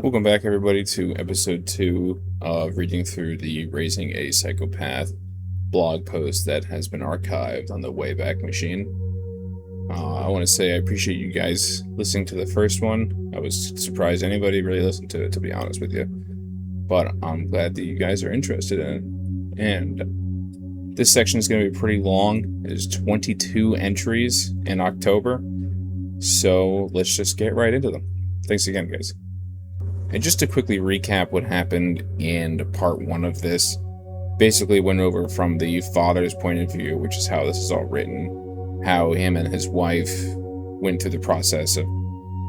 Welcome back, everybody, to episode 2 of reading through the Raising a Psychopath blog post that has been archived on the Wayback Machine. I want to say I appreciate you guys listening to the first one. I was surprised anybody really listened to it, to be honest with you. But I'm glad that you guys are interested in it. And this section is going to be pretty long. There's 22 entries in October. So let's just get right into them. Thanks again, guys. And just to quickly recap what happened in part 1 of this, basically went over from the father's point of view, which is how this is all written, how him and his wife went through the process of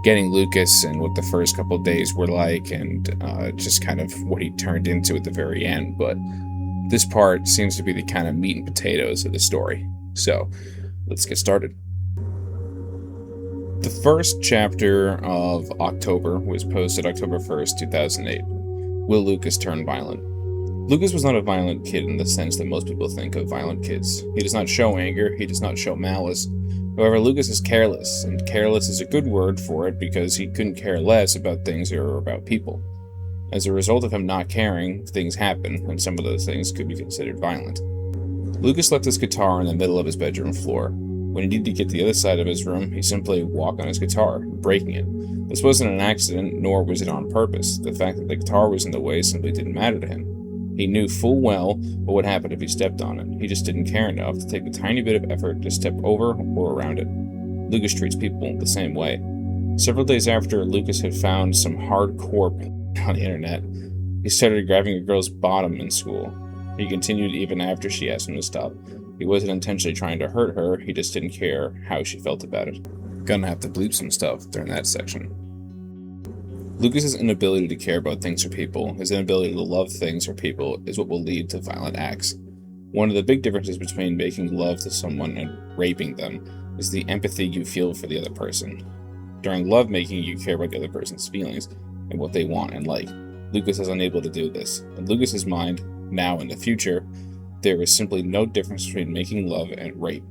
getting Lucas and what the first couple of days were like, and just kind of what he turned into at the very end. But this part seems to be the kind of meat and potatoes of the story. So let's get started. The first chapter of October was posted October 1st, 2008. Will Lucas turn violent? Lucas was not a violent kid in the sense that most people think of violent kids. He does not show anger, he does not show malice. However, Lucas is careless, and careless is a good word for it because he couldn't care less about things or about people. As a result of him not caring, things happen, and some of those things could be considered violent. Lucas left his guitar in the middle of his bedroom floor. When he needed to get to the other side of his room, he simply walked on his guitar, breaking it. This wasn't an accident, nor was it on purpose. The fact that the guitar was in the way simply didn't matter to him. He knew full well what would happen if he stepped on it. He just didn't care enough to take the tiny bit of effort to step over or around it. Lucas treats people the same way. Several days after Lucas had found some hardcore on the internet, he started grabbing a girl's bottom in school. He continued even after she asked him to stop. He wasn't intentionally trying to hurt her, he just didn't care how she felt about it. Gonna have to bleep some stuff during that section. Lucas's inability to care about things or people, his inability to love things or people, is what will lead to violent acts. One of the big differences between making love to someone and raping them is the empathy you feel for the other person. During lovemaking, you care about the other person's feelings and what they want and like. Lucas is unable to do this. In Lucas's mind, now and the future, there is simply no difference between making love and rape.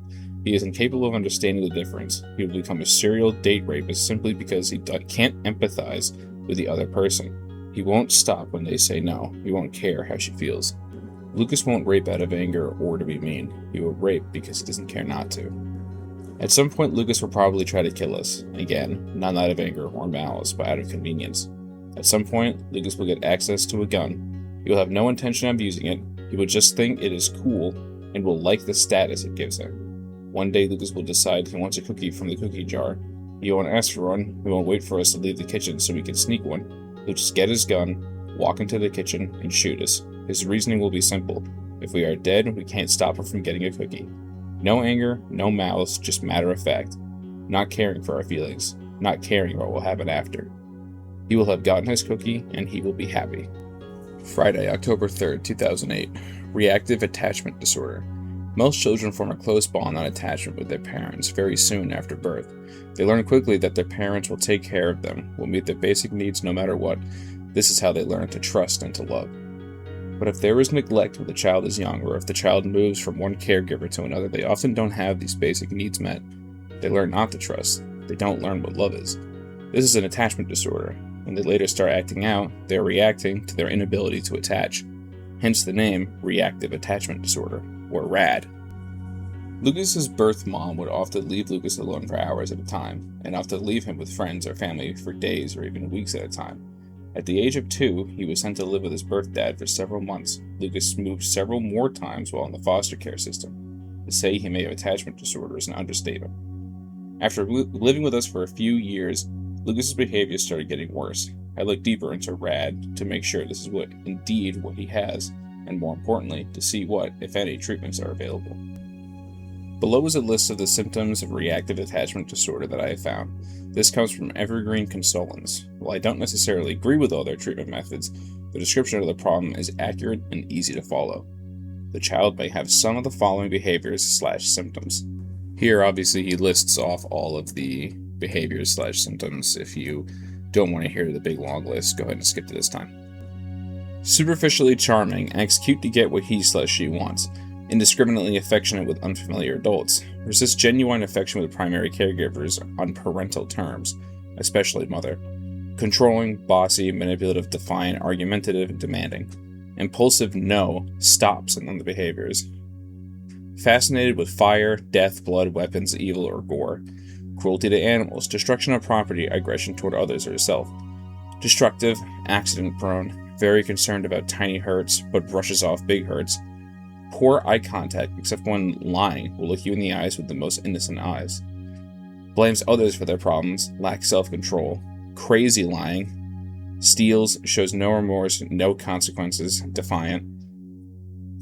He is incapable of understanding the difference. He will become a serial date rapist simply because he can't empathize with the other person. He won't stop when they say no. He won't care how she feels. Lucas won't rape out of anger or to be mean. He will rape because he doesn't care not to. At some point, Lucas will probably try to kill us. Again, not out of anger or malice, but out of convenience. At some point, Lucas will get access to a gun. He will have no intention of using it. He will just think it is cool and will like the status it gives him. One day, Lucas will decide he wants a cookie from the cookie jar. He won't ask for one. He won't wait for us to leave the kitchen so we can sneak one. He'll just get his gun, walk into the kitchen, and shoot us. His reasoning will be simple. If we are dead, we can't stop him from getting a cookie. No anger, no malice, just matter of fact. Not caring for our feelings. Not caring what will happen after. He will have gotten his cookie, and he will be happy. Friday, October 3rd, 2008. Reactive attachment disorder. Most children form a close bond on attachment with their parents very soon after birth. They learn quickly that their parents will take care of them, will meet their basic needs no matter what. This is how they learn to trust and to love. But if there is neglect when the child is young, or if the child moves from one caregiver to another, they often don't have these basic needs met. They learn not to trust. They don't learn what love is. This is an attachment disorder. When they later start acting out, they are reacting to their inability to attach. Hence the name Reactive Attachment Disorder, or RAD. Lucas's birth mom would often leave Lucas alone for hours at a time, and often leave him with friends or family for days or even weeks at a time. At the age of 2, he was sent to live with his birth dad for several months. Lucas moved several more times while in the foster care system. To say he may have attachment disorder is an understatement. After living with us for a few years, Lucas's behavior started getting worse. I looked deeper into RAD to make sure this is what he has, and more importantly, to see what, if any, treatments are available. Below is a list of the symptoms of reactive attachment disorder that I have found. This comes from Evergreen Consultants. While I don't necessarily agree with all their treatment methods, the description of the problem is accurate and easy to follow. The child may have some of the following behaviors/symptoms. Here, obviously, he lists off all of the behaviors/symptoms. If you don't want to hear the big long list, go ahead and skip to this time. Superficially charming, acts cute to get what he/she wants. Indiscriminately affectionate with unfamiliar adults. Resists genuine affection with primary caregivers on parental terms, especially mother. Controlling, bossy, manipulative, defiant, argumentative, and demanding. Impulsive, no, stops in the behaviors. Fascinated with fire, death, blood, weapons, evil, or gore. Cruelty to animals, destruction of property, aggression toward others or yourself. Destructive, accident-prone, very concerned about tiny hurts, but brushes off big hurts. Poor eye contact, except when lying, will look you in the eyes with the most innocent eyes. Blames others for their problems, lacks self-control. Crazy lying. Steals, shows no remorse, no consequences, defiant.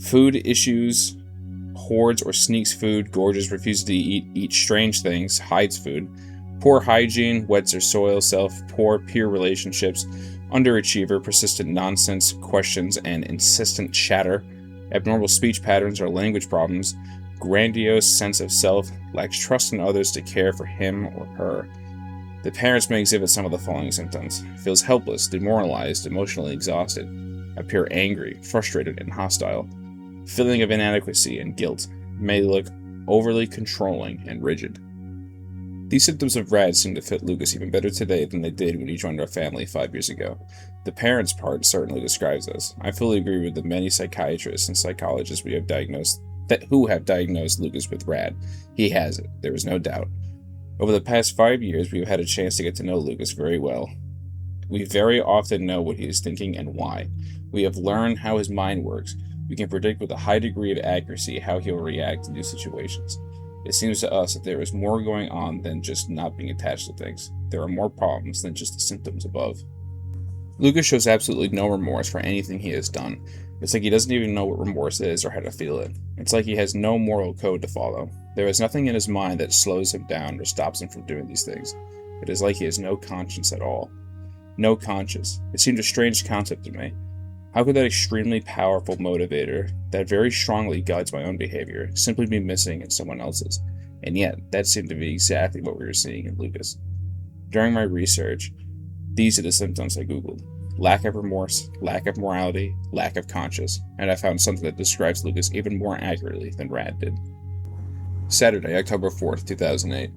Food issues, hoards or sneaks food, gorges, refuses to eat strange things, hides food. Poor hygiene, wets their soil self, poor peer relationships, underachiever, persistent nonsense, questions, and insistent chatter. Abnormal speech patterns or language problems, grandiose sense of self, lacks trust in others to care for him or her. The parents may exhibit some of the following symptoms: feels helpless, demoralized, emotionally exhausted, appear angry, frustrated, and hostile, feeling of inadequacy and guilt, may look overly controlling and rigid. These symptoms of RAD seem to fit Lucas even better today than they did when he joined our family 5 years ago. The parents part certainly describes us. I fully agree with the many psychiatrists and psychologists who have diagnosed Lucas with RAD. He has it, there is no doubt. Over the past 5 years, we've had a chance to get to know Lucas very well. We very often know what he is thinking and why. We have learned how his mind works. We can predict with a high degree of accuracy how he will react to new situations. It seems to us that there is more going on than just not being attached to things. There are more problems than just the symptoms above. Lucas shows absolutely no remorse for anything he has done. It's like he doesn't even know what remorse is or how to feel it. It's like he has no moral code to follow. There is nothing in his mind that slows him down or stops him from doing these things. It is like he has no conscience at all. No conscience. It seemed a strange concept to me. How could that extremely powerful motivator, that very strongly guides my own behavior, simply be missing in someone else's? And yet, that seemed to be exactly what we were seeing in Lucas. During my research, these are the symptoms I googled: lack of remorse, lack of morality, lack of conscience, and I found something that describes Lucas even more accurately than Rad did. Saturday, October 4th, 2008.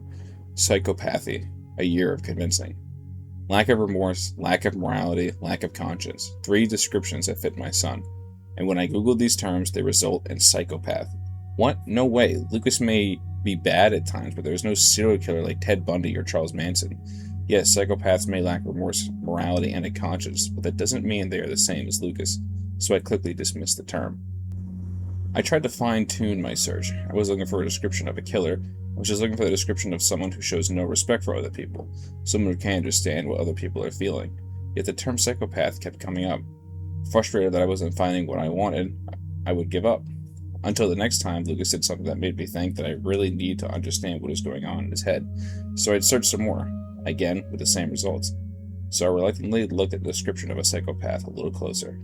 Psychopathy, a year of convincing. Lack of remorse, lack of morality, lack of conscience. 3 descriptions that fit my son. And when I googled these terms, they result in psychopath. What? No way. Lucas may be bad at times, but there is no serial killer like Ted Bundy or Charles Manson. Yes, psychopaths may lack remorse, morality, and a conscience, but that doesn't mean they are the same as Lucas, so I quickly dismissed the term. I tried to fine-tune my search. I was looking for a description of a killer. I was just looking for the description of someone who shows no respect for other people, someone who can't understand what other people are feeling. Yet the term psychopath kept coming up. Frustrated that I wasn't finding what I wanted, I would give up. Until the next time, Lucas did something that made me think that I really need to understand what is going on in his head. So I'd search some more, again with the same results. So I reluctantly looked at the description of a psychopath a little closer.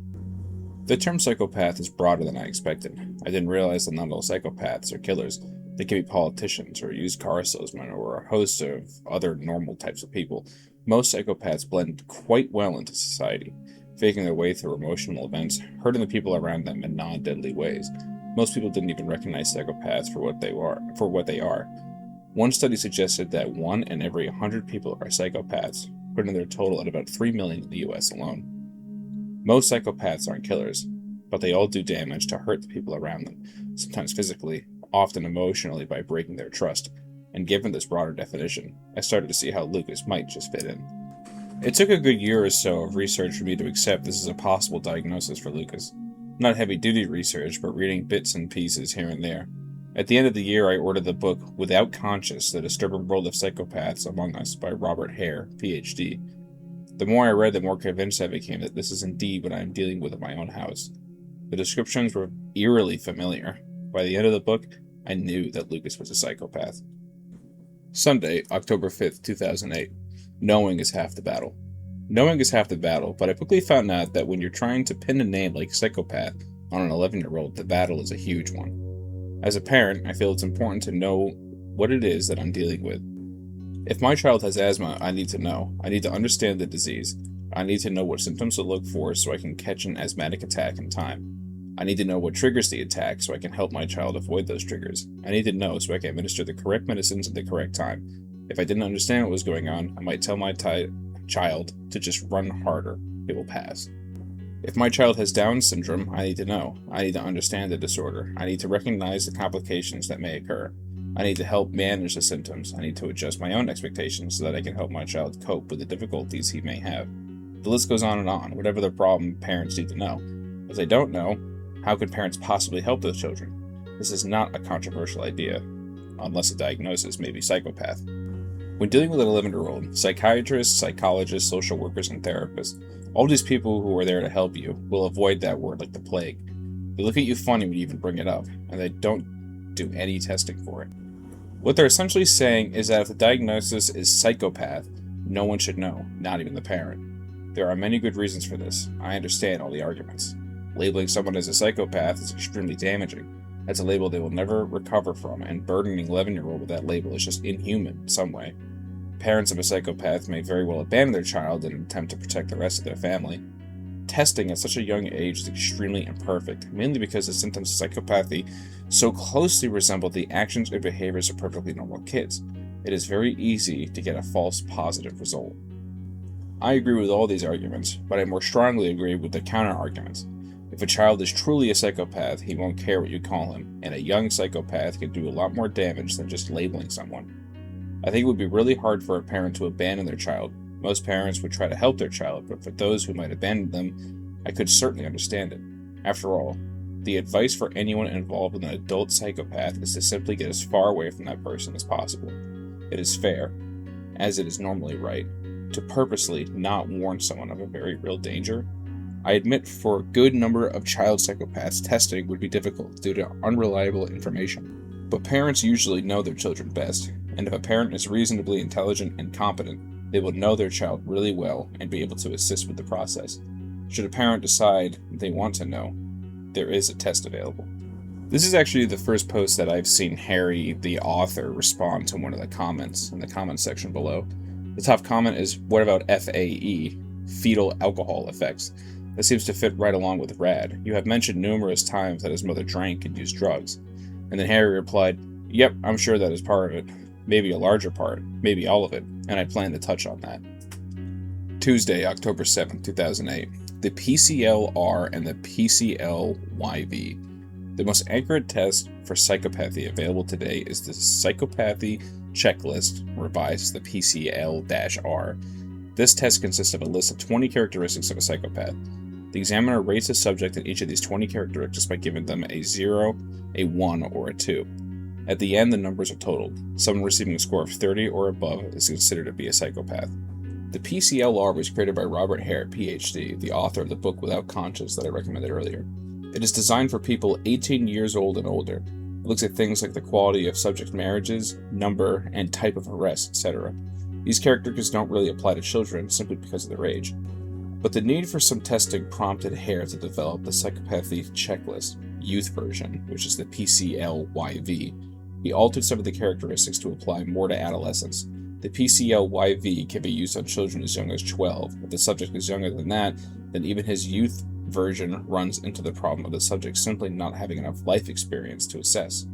The term psychopath is broader than I expected. I didn't realize that not all psychopaths are killers. They can be politicians or used car salesmen or a host of other normal types of people. Most psychopaths blend quite well into society, faking their way through emotional events, hurting the people around them in non-deadly ways. Most people didn't even recognize psychopaths for what they are. One study suggested that 1 in every 100 people are psychopaths, putting their total at about 3 million in the US alone. Most psychopaths aren't killers, but they all do damage to hurt the people around them, sometimes physically, often emotionally by breaking their trust. And given this broader definition, I started to see how Lucas might just fit in. It took a good year or so of research for me to accept this is a possible diagnosis for Lucas. Not heavy-duty research, but reading bits and pieces here and there. At the end of the year, I ordered the book Without Conscience, The Disturbing World of Psychopaths Among Us by Robert Hare, Ph.D. The more I read, the more convinced I became that this is indeed what I am dealing with in my own house. The descriptions were eerily familiar. By the end of the book, I knew that Lucas was a psychopath. Sunday, October 5th, 2008. Knowing is half the battle. Knowing is half the battle, but I quickly found out that when you're trying to pin a name like psychopath on an 11-year-old, the battle is a huge one. As a parent, I feel it's important to know what it is that I'm dealing with. If my child has asthma, I need to know. I need to understand the disease. I need to know what symptoms to look for so I can catch an asthmatic attack in time. I need to know what triggers the attack so I can help my child avoid those triggers. I need to know so I can administer the correct medicines at the correct time. If I didn't understand what was going on, I might tell my child child to just run harder. It will pass. If my child has Down syndrome, I need to know. I need to understand the disorder. I need to recognize the complications that may occur. I need to help manage the symptoms. I need to adjust my own expectations so that I can help my child cope with the difficulties he may have. The list goes on and on. Whatever the problem, parents need to know. If they don't know, how could parents possibly help those children? This is not a controversial idea, unless the diagnosis may be psychopath. When dealing with an 11-year-old, psychiatrists, psychologists, social workers, and therapists, all these people who are there to help you, will avoid that word like the plague. They look at you funny when you even bring it up, and they don't do any testing for it. What they're essentially saying is that if the diagnosis is psychopath, no one should know, not even the parent. There are many good reasons for this. I understand all the arguments. Labeling someone as a psychopath is extremely damaging. That's a label they will never recover from, and burdening an 11-year-old with that label is just inhuman in some way. Parents of a psychopath may very well abandon their child in an attempt to protect the rest of their family. Testing at such a young age is extremely imperfect, mainly because the symptoms of psychopathy so closely resemble the actions or behaviors of perfectly normal kids. It is very easy to get a false positive result. I agree with all these arguments, but I more strongly agree with the counter-arguments. If a child is truly a psychopath, he won't care what you call him, and a young psychopath can do a lot more damage than just labeling someone. I think it would be really hard for a parent to abandon their child. Most parents would try to help their child, but for those who might abandon them, I could certainly understand it. After all, the advice for anyone involved with an adult psychopath is to simply get as far away from that person as possible. It is fair, as it is normally right, to purposely not warn someone of a very real danger. I admit for a good number of child psychopaths, testing would be difficult due to unreliable information. But parents usually know their children best, and if a parent is reasonably intelligent and competent, they will know their child really well and be able to assist with the process. Should a parent decide they want to know, there is a test available. This is actually the first post that I've seen Harry, the author, respond to one of the comments in the comment section below. The top comment is, "What about FAE, fetal alcohol effects? That seems to fit right along with Rad. You have mentioned numerous times that his mother drank and used drugs." And then Harry replied, "Yep, I'm sure that is part of it. Maybe a larger part, maybe all of it, and I plan to touch on that." Tuesday, October 7th, 2008. The PCL-R and the PCL-YV. The most accurate test for psychopathy available today is the Psychopathy Checklist, revised as the PCL-R. This test consists of a list of 20 characteristics of a psychopath. The examiner rates a subject in each of these 20 characteristics by giving them a 0, a 1, or a 2. At the end, the numbers are totaled. Someone receiving a score of 30 or above is considered to be a psychopath. The PCL-R was created by Robert Hare, PhD, the author of the book Without Conscience that I recommended earlier. It is designed for people 18 years old and older. It looks at things like the quality of subject marriages, number, and type of arrest, etc. These characteristics don't really apply to children simply because of their age. But the need for some testing prompted Hare to develop the Psychopathy Checklist, youth version, which is the PCL-YV. He altered some of the characteristics to apply more to adolescents. The PCL-YV can be used on children as young as 12. If the subject is younger than that, then even his youth version runs into the problem of the subject simply not having enough life experience to assess.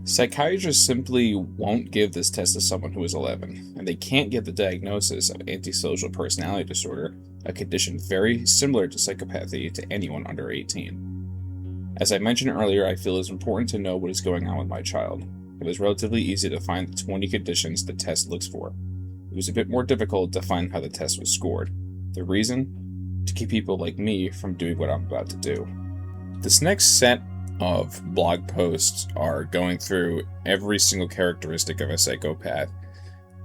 Psychiatrists simply won't give this test to someone who is 11, and they can't give the diagnosis of antisocial personality disorder, a condition very similar to psychopathy, to anyone under 18. As I mentioned earlier, I feel it is important to know what is going on with my child. It was relatively easy to find the 20 conditions the test looks for. It was a bit more difficult to find how the test was scored. The reason? To keep people like me from doing what I'm about to do. This next set of blog posts are going through every single characteristic of a psychopath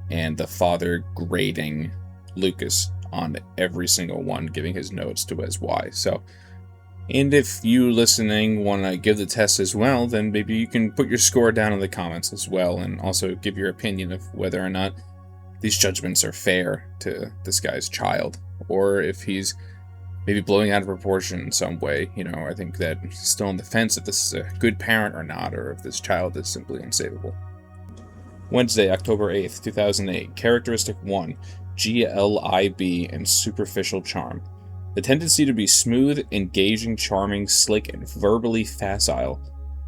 and the father grading Lucas on every single one, giving his notes to his why. And if you listening want to give the test as well, then maybe you can put your score down in the comments as well, and also give your opinion of whether or not these judgments are fair to this guy's child, or if he's maybe blowing out of proportion in some way. I think that he's still on the fence if this is a good parent or not, or if this child is simply unsavable. Wednesday, October 8th, 2008. Characteristic 1, GLIB and superficial charm. The tendency to be smooth, engaging, charming, slick, and verbally facile.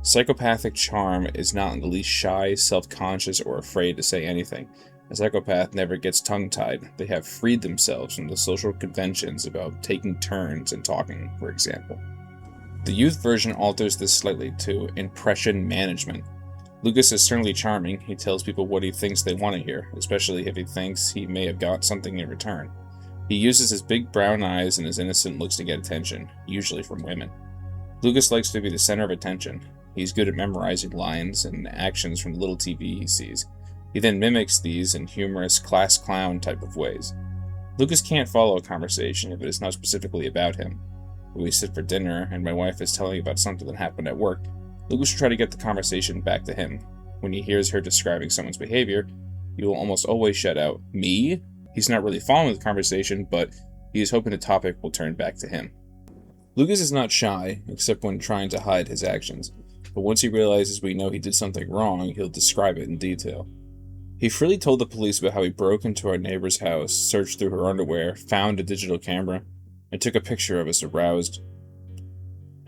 Psychopathic charm is not in the least shy, self-conscious, or afraid to say anything. A psychopath never gets tongue-tied. They have freed themselves from the social conventions about taking turns and talking, for example. The youth version alters this slightly to impression management. Lucas is certainly charming. He tells people what he thinks they want to hear, especially if he thinks he may have got something in return. He uses his big brown eyes and his innocent looks to get attention, usually from women. Lucas likes to be the center of attention. He's good at memorizing lines and actions from the little TV he sees. He then mimics these in humorous class clown type of ways. Lucas can't follow a conversation if it is not specifically about him. When we sit for dinner and my wife is telling about something that happened at work, Lucas will try to get the conversation back to him. When he hears her describing someone's behavior, he will almost always shout out, "Me?" He's not really following the conversation, but he is hoping the topic will turn back to him. Lucas is not shy, except when trying to hide his actions, but once he realizes we know he did something wrong, he'll describe it in detail. He freely told the police about how he broke into our neighbor's house, searched through her underwear, found a digital camera, and took a picture of us aroused.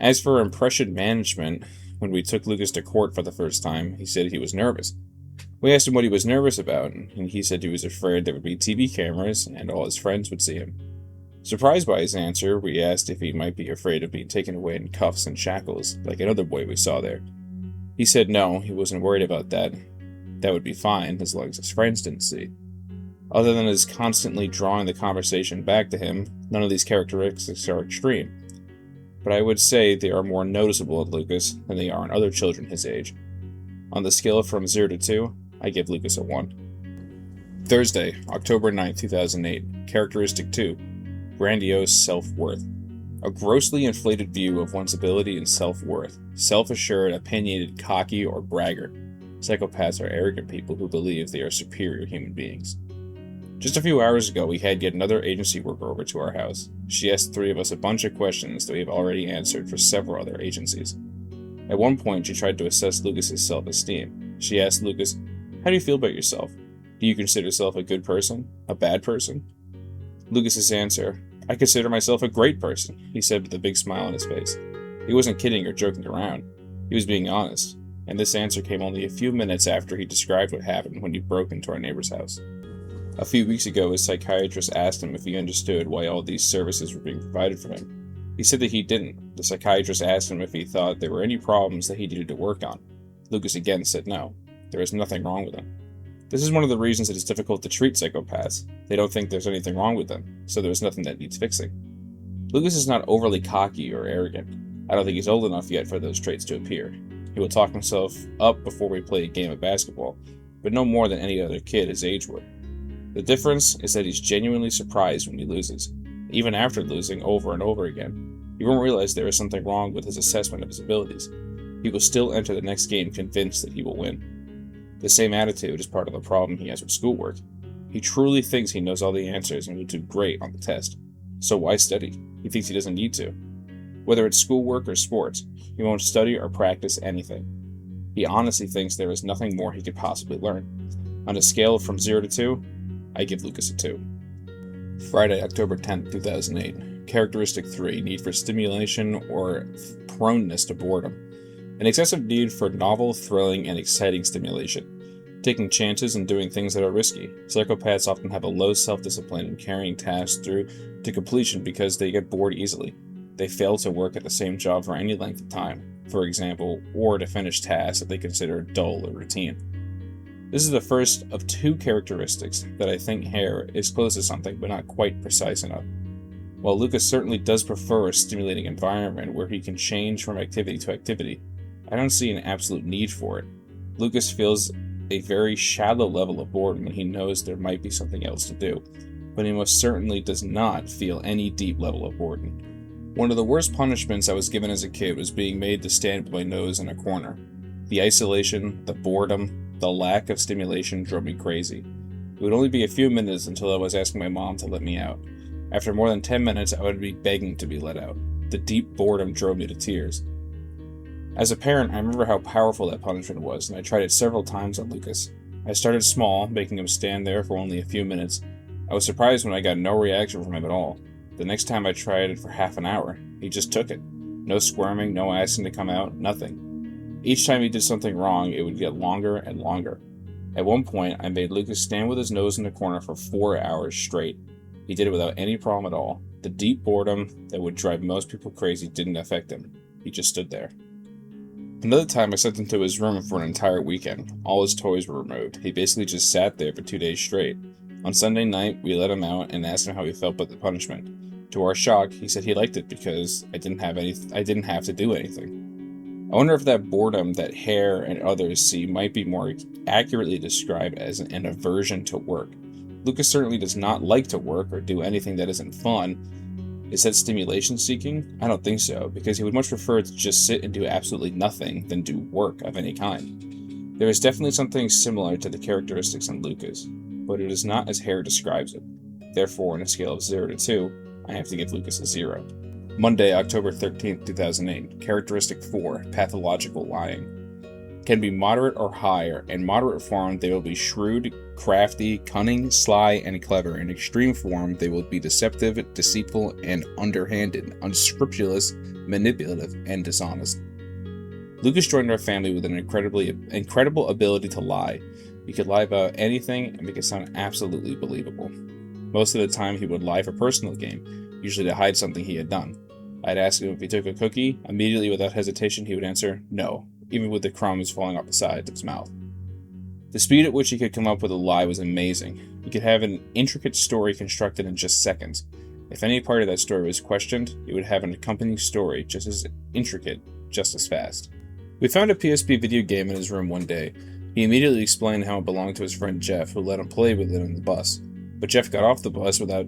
As for impression management, when we took Lucas to court for the first time, he said he was nervous. We asked him what he was nervous about, and he said he was afraid there would be TV cameras and all his friends would see him. Surprised by his answer, we asked if he might be afraid of being taken away in cuffs and shackles, like another boy we saw there. He said no, he wasn't worried about that. That would be fine, as long as his friends didn't see. Other than his constantly drawing the conversation back to him, none of these characteristics are extreme. But I would say they are more noticeable in Lucas than they are in other children his age. On the scale from 0 to 2, I give Lucas a 1. Thursday, October 9, 2008. Characteristic 2. Grandiose self-worth. A grossly inflated view of one's ability and self-worth. Self-assured, opinionated, cocky, or braggart. Psychopaths are arrogant people who believe they are superior human beings. Just a few hours ago, we had yet another agency worker over to our house. She asked the three of us a bunch of questions that we have already answered for several other agencies. At one point, she tried to assess Lucas's self-esteem. She asked Lucas, "How do you feel about yourself? Do you consider yourself a good person? A bad person?" Lucas's answer, "I consider myself a great person," he said with a big smile on his face. He wasn't kidding or joking around. He was being honest, and this answer came only a few minutes after he described what happened when he broke into our neighbor's house. A few weeks ago, his psychiatrist asked him if he understood why all these services were being provided for him. He said that he didn't. The psychiatrist asked him if he thought there were any problems that he needed to work on. Lucas again said no. There is nothing wrong with him. This is one of the reasons it is difficult to treat psychopaths. They don't think there's anything wrong with them, so there's nothing that needs fixing. Lucas is not overly cocky or arrogant. I don't think he's old enough yet for those traits to appear. He will talk himself up before we play a game of basketball, but no more than any other kid his age would. The difference is that he's genuinely surprised when he loses. Even after losing over and over again, he won't realize there is something wrong with his assessment of his abilities. He will still enter the next game convinced that he will win. The same attitude is part of the problem he has with schoolwork. He truly thinks he knows all the answers and will do great on the test. So why study? He thinks he doesn't need to. Whether it's schoolwork or sports, he won't study or practice anything. He honestly thinks there is nothing more he could possibly learn. On a scale from 0 to 2, I give Lucas a 2. Friday, October 10th, 2008. Characteristic 3, need for stimulation or proneness to boredom. An excessive need for novel, thrilling, and exciting stimulation. Taking chances and doing things that are risky. Psychopaths often have a low self-discipline in carrying tasks through to completion because they get bored easily. They fail to work at the same job for any length of time, for example, or to finish tasks that they consider dull or routine. This is the first of 2 characteristics that I think Hare is close to something but not quite precise enough. While Lucas certainly does prefer a stimulating environment where he can change from activity to activity, I don't see an absolute need for it. Lucas feels a very shallow level of boredom when he knows there might be something else to do, but he most certainly does not feel any deep level of boredom. One of the worst punishments I was given as a kid was being made to stand with my nose in a corner. The isolation, the boredom, the lack of stimulation drove me crazy. It would only be a few minutes until I was asking my mom to let me out. After more than 10 minutes, I would be begging to be let out. The deep boredom drove me to tears. As a parent, I remember how powerful that punishment was, and I tried it several times on Lucas. I started small, making him stand there for only a few minutes. I was surprised when I got no reaction from him at all. The next time I tried it for half an hour, he just took it. No squirming, no asking to come out, nothing. Each time he did something wrong, it would get longer and longer. At one point, I made Lucas stand with his nose in the corner for 4 hours straight. He did it without any problem at all. The deep boredom that would drive most people crazy didn't affect him. He just stood there. Another time, I sent him to his room for an entire weekend. All his toys were removed. He basically just sat there for 2 days straight. On Sunday night, we let him out and asked him how he felt about the punishment. To our shock, he said he liked it because I didn't have to do anything. I wonder if that boredom that Hare and others see might be more accurately described as an aversion to work. Lucas certainly does not like to work or do anything that isn't fun. Is that stimulation seeking? I don't think so, because he would much prefer to just sit and do absolutely nothing than do work of any kind. There is definitely something similar to the characteristics in Lucas, but it is not as Hare describes it. Therefore, on a scale of 0 to 2, I have to give Lucas a 0. Monday, October 13th, 2008. Characteristic 4, pathological lying. Can be moderate or higher. In moderate form, they will be shrewd, crafty, cunning, sly, and clever. In extreme form, they will be deceptive, deceitful, and underhanded, unscrupulous, manipulative, and dishonest. Lucas joined our family with an incredible ability to lie. He could lie about anything and make it sound absolutely believable. Most of the time, he would lie for personal gain, usually to hide something he had done. I'd ask him if he took a cookie. Immediately, without hesitation, he would answer, no, even with the crumbs falling off the sides of his mouth. The speed at which he could come up with a lie was amazing. He could have an intricate story constructed in just seconds. If any part of that story was questioned, he would have an accompanying story just as intricate, just as fast. We found a PSP video game in his room one day. He immediately explained how it belonged to his friend Jeff, who let him play with it on the bus. But Jeff got off the bus without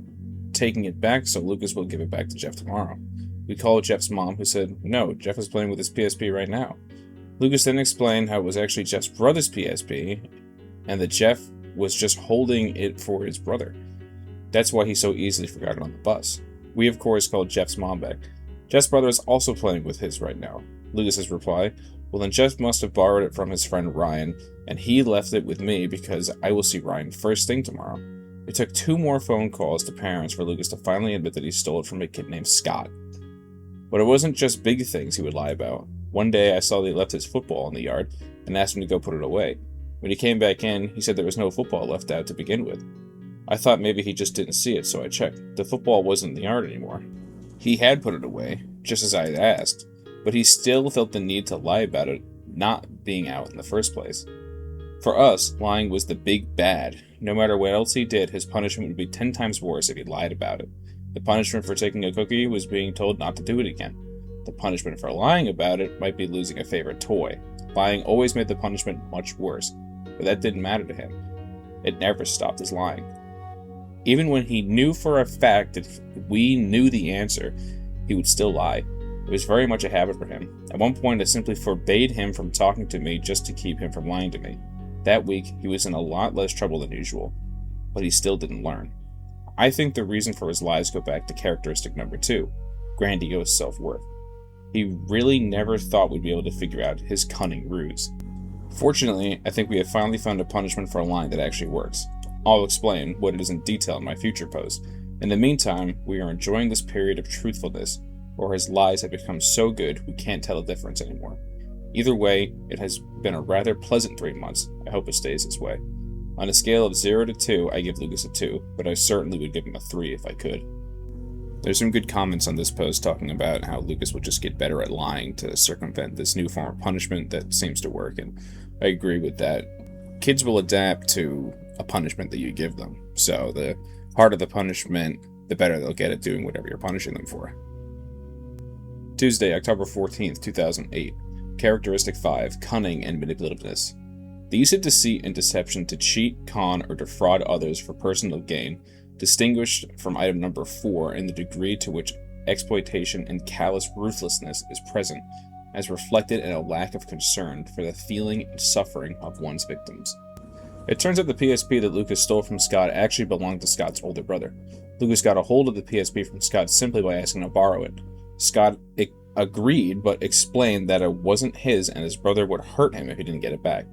taking it back, so Lucas will give it back to Jeff tomorrow. We called Jeff's mom, who said, no, Jeff is playing with his PSP right now. Lucas then explained how it was actually Jeff's brother's PSP, and that Jeff was just holding it for his brother. That's why he so easily forgot it on the bus. We, of course, called Jeff's mom back. Jeff's brother is also playing with his right now. Lucas's reply, well then Jeff must have borrowed it from his friend Ryan, and he left it with me because I will see Ryan first thing tomorrow. It took 2 more phone calls to parents for Lucas to finally admit that he stole it from a kid named Scott. But it wasn't just big things he would lie about. One day I saw that he left his football in the yard and asked him to go put it away. When he came back in, he said there was no football left out to begin with. I thought maybe he just didn't see it, so I checked. The football wasn't in the yard anymore. He had put it away, just as I had asked, but he still felt the need to lie about it not being out in the first place. For us, lying was the big bad. No matter what else he did, his punishment would be 10 times worse if he lied about it. The punishment for taking a cookie was being told not to do it again. The punishment for lying about it might be losing a favorite toy. Lying always made the punishment much worse, but that didn't matter to him. It never stopped his lying. Even when he knew for a fact that we knew the answer, he would still lie. It was very much a habit for him. At one point, I simply forbade him from talking to me just to keep him from lying to me. That week, he was in a lot less trouble than usual, but he still didn't learn. I think the reason for his lies go back to characteristic number 2, grandiose self-worth. He really never thought we'd be able to figure out his cunning ruse. Fortunately, I think we have finally found a punishment for a line that actually works. I'll explain what it is in detail in my future post. In the meantime, we are enjoying this period of truthfulness, where his lies have become so good we can't tell the difference anymore. Either way, it has been a rather pleasant 3 months. I hope it stays this way. On a scale of 0 to 2, I give Lucas a 2, but I certainly would give him a 3 if I could. There's some good comments on this post talking about how Lucas would just get better at lying to circumvent this new form of punishment that seems to work, and I agree with that. Kids will adapt to a punishment that you give them, so the harder the punishment, the better they'll get at doing whatever you're punishing them for. Tuesday, October 14th, 2008. Characteristic 5, cunning and manipulativeness. The use of deceit and deception to cheat, con, or defraud others for personal gain, distinguished from item number 4 in the degree to which exploitation and callous ruthlessness is present, as reflected in a lack of concern for the feeling and suffering of one's victims. It turns out the PSP that Lucas stole from Scott actually belonged to Scott's older brother. Lucas got a hold of the PSP from Scott simply by asking to borrow it. Scott agreed, but explained that it wasn't his and his brother would hurt him if he didn't get it back.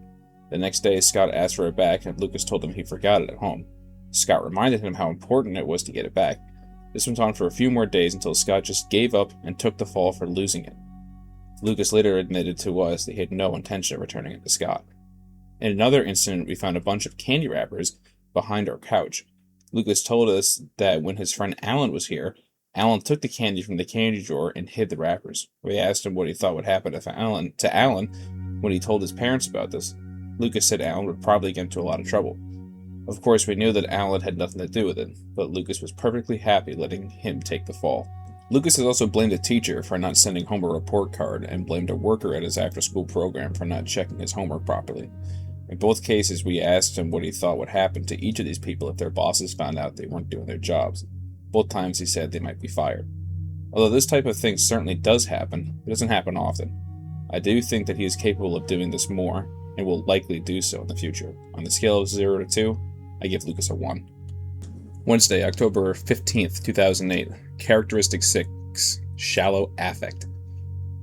The next day, Scott asked for it back, and Lucas told him he forgot it at home. Scott reminded him how important it was to get it back. This went on for a few more days until Scott just gave up and took the fall for losing it. Lucas later admitted to us that he had no intention of returning it to Scott. In another incident, we found a bunch of candy wrappers behind our couch. Lucas told us that when his friend Alan was here, Alan took the candy from the candy drawer and hid the wrappers. We asked him what he thought would happen to Alan when he told his parents about this. Lucas said Alan would probably get into a lot of trouble. Of course, we knew that Alan had nothing to do with it, but Lucas was perfectly happy letting him take the fall. Lucas has also blamed a teacher for not sending home a report card and blamed a worker at his after-school program for not checking his homework properly. In both cases, we asked him what he thought would happen to each of these people if their bosses found out they weren't doing their jobs. Both times he said they might be fired. Although this type of thing certainly does happen, it doesn't happen often. I do think that he is capable of doing this more, and will likely do so in the future. On the scale of 0 to 2, I give Lucas a 1. Wednesday, October 15th, 2008. Characteristic 6. Shallow affect.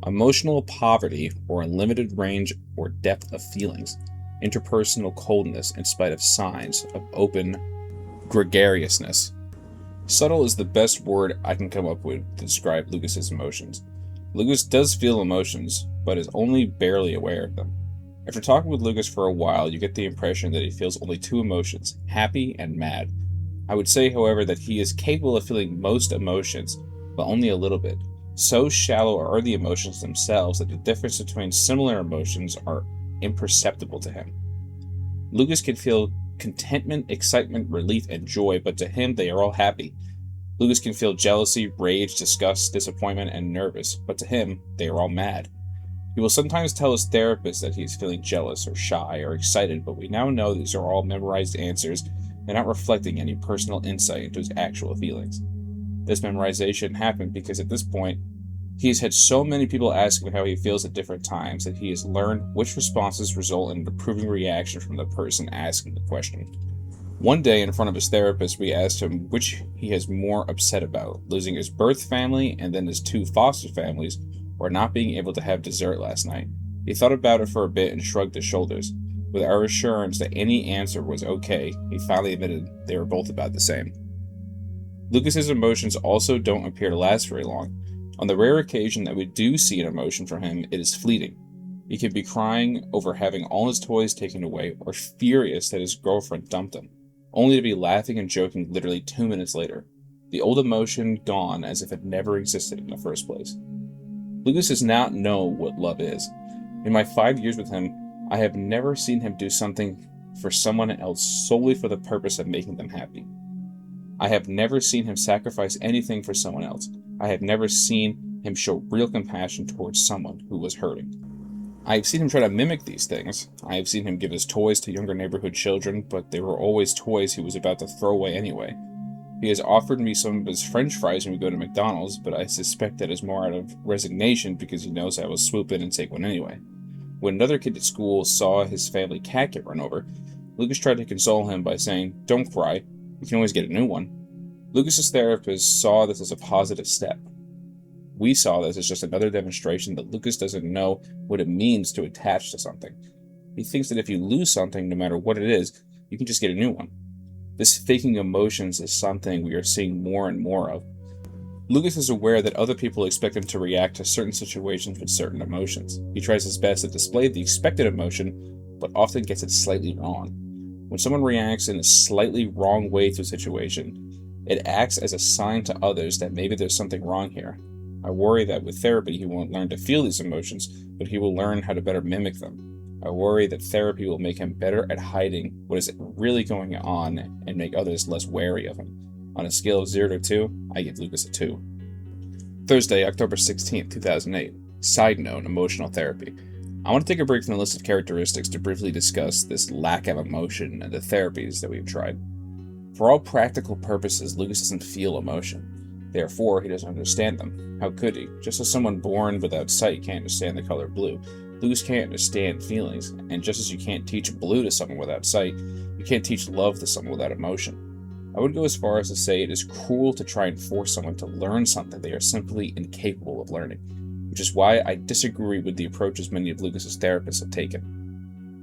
Emotional poverty or a limited range or depth of feelings. Interpersonal coldness in spite of signs of open gregariousness. Subtle is the best word I can come up with to describe Lucas's emotions. Lucas does feel emotions, but is only barely aware of them. After talking with Lucas for a while, you get the impression that he feels only two emotions, happy and mad. I would say, however, that he is capable of feeling most emotions, but only a little bit. So shallow are the emotions themselves that the difference between similar emotions are imperceptible to him. Lucas can feel contentment, excitement, relief, and joy, but to him they are all happy. Lucas can feel jealousy, rage, disgust, disappointment, and nervous, but to him they are all mad. He will sometimes tell his therapist that he is feeling jealous or shy or excited, but we now know these are all memorized answers and not reflecting any personal insight into his actual feelings. This memorization happened because at this point, he has had so many people ask him how he feels at different times that he has learned which responses result in an approving reaction from the person asking the question. One day in front of his therapist, we asked him which he is more upset about, losing his birth family and then his two foster families, or not being able to have dessert last night. He thought about it for a bit and shrugged his shoulders. With our assurance that any answer was okay, he finally admitted they were both about the same. Lucas's emotions also don't appear to last very long. On the rare occasion that we do see an emotion from him, it is fleeting. He can be crying over having all his toys taken away, or furious that his girlfriend dumped him, only to be laughing and joking literally 2 minutes later. The old emotion gone as if it never existed in the first place. Lucas does not know what love is. In my 5 years with him, I have never seen him do something for someone else solely for the purpose of making them happy. I have never seen him sacrifice anything for someone else. I have never seen him show real compassion towards someone who was hurting. I have seen him try to mimic these things. I have seen him give his toys to younger neighborhood children, but they were always toys he was about to throw away anyway. He has offered me some of his French fries when we go to McDonald's, but I suspect that is more out of resignation because he knows I will swoop in and take one anyway. When another kid at school saw his family cat get run over, Lucas tried to console him by saying, "Don't cry, you can always get a new one." Lucas's therapist saw this as a positive step. We saw this as just another demonstration that Lucas doesn't know what it means to attach to something. He thinks that if you lose something, no matter what it is, you can just get a new one. This faking emotions is something we are seeing more and more of. Lucas is aware that other people expect him to react to certain situations with certain emotions. He tries his best to display the expected emotion, but often gets it slightly wrong. When someone reacts in a slightly wrong way to a situation, it acts as a sign to others that maybe there's something wrong here. I worry that with therapy he won't learn to feel these emotions, but he will learn how to better mimic them. I worry that therapy will make him better at hiding what is really going on and make others less wary of him. On a scale of 0 to 2, I give Lucas a 2. Thursday, October 16th, 2008. Side note, emotional therapy. I want to take a break from the list of characteristics to briefly discuss this lack of emotion and the therapies that we've tried. For all practical purposes, Lucas doesn't feel emotion. Therefore, he doesn't understand them. How could he? Just as someone born without sight can't understand the color blue, Lucas can't understand feelings, and just as you can't teach blue to someone without sight, you can't teach love to someone without emotion. I would go as far as to say it is cruel to try and force someone to learn something they are simply incapable of learning, which is why I disagree with the approaches many of Lucas's therapists have taken.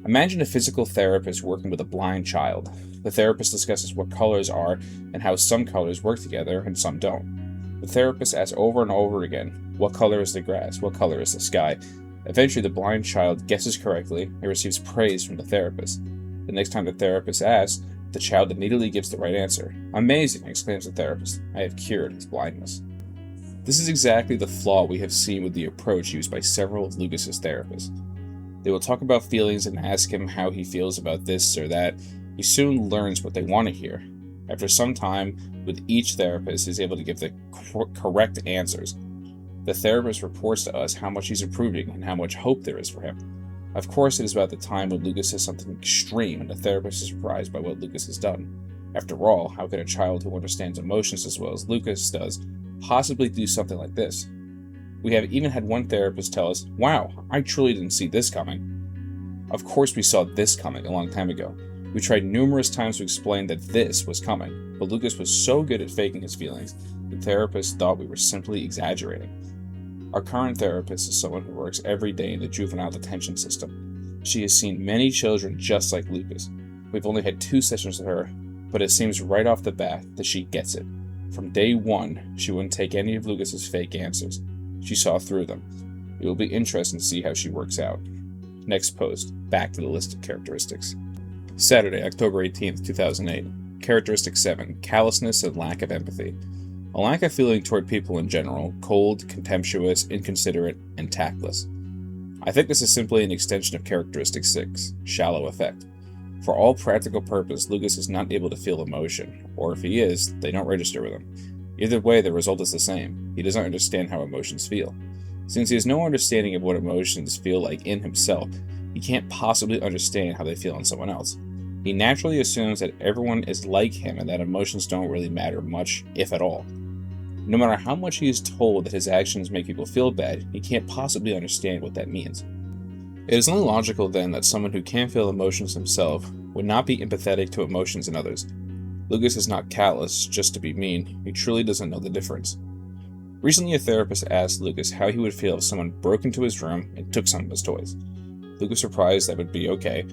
Imagine a physical therapist working with a blind child. The therapist discusses what colors are and how some colors work together and some don't. The therapist asks over and over again, what color is the grass? What color is the sky? Eventually, the blind child guesses correctly and receives praise from the therapist. The next time the therapist asks, the child immediately gives the right answer. "Amazing," exclaims the therapist. "I have cured his blindness." This is exactly the flaw we have seen with the approach used by several of Lucas's therapists. They will talk about feelings and ask him how he feels about this or that. He soon learns what they want to hear. After some time with each therapist, he is able to give the correct answers. The therapist reports to us how much he's improving and how much hope there is for him. Of course, it is about the time when Lucas says something extreme and the therapist is surprised by what Lucas has done. After all, how could a child who understands emotions as well as Lucas does possibly do something like this? We have even had one therapist tell us, "Wow, I truly didn't see this coming." Of course we saw this coming a long time ago. We tried numerous times to explain that this was coming, but Lucas was so good at faking his feelings, the therapist thought we were simply exaggerating. Our current therapist is someone who works every day in the juvenile detention system. She has seen many children just like Lucas. We've only had 2 sessions with her, but it seems right off the bat that she gets it. From day 1, she wouldn't take any of Lucas's fake answers. She saw through them. It will be interesting to see how she works out. Next post, back to the list of characteristics. Saturday, October 18th, 2008. Characteristic 7, callousness and lack of empathy. A lack of feeling toward people in general, cold, contemptuous, inconsiderate, and tactless. I think this is simply an extension of characteristic 6, shallow affect. For all practical purpose, Lucas is not able to feel emotion, or if he is, they don't register with him. Either way, the result is the same. He doesn't understand how emotions feel. Since he has no understanding of what emotions feel like in himself, he can't possibly understand how they feel in someone else. He naturally assumes that everyone is like him and that emotions don't really matter much, if at all. No matter how much he is told that his actions make people feel bad, he can't possibly understand what that means. It is only logical then that someone who can't feel emotions himself would not be empathetic to emotions in others. Lucas is not callous just to be mean, he truly doesn't know the difference. Recently, a therapist asked Lucas how he would feel if someone broke into his room and took some of his toys. Lucas replied that would be okay.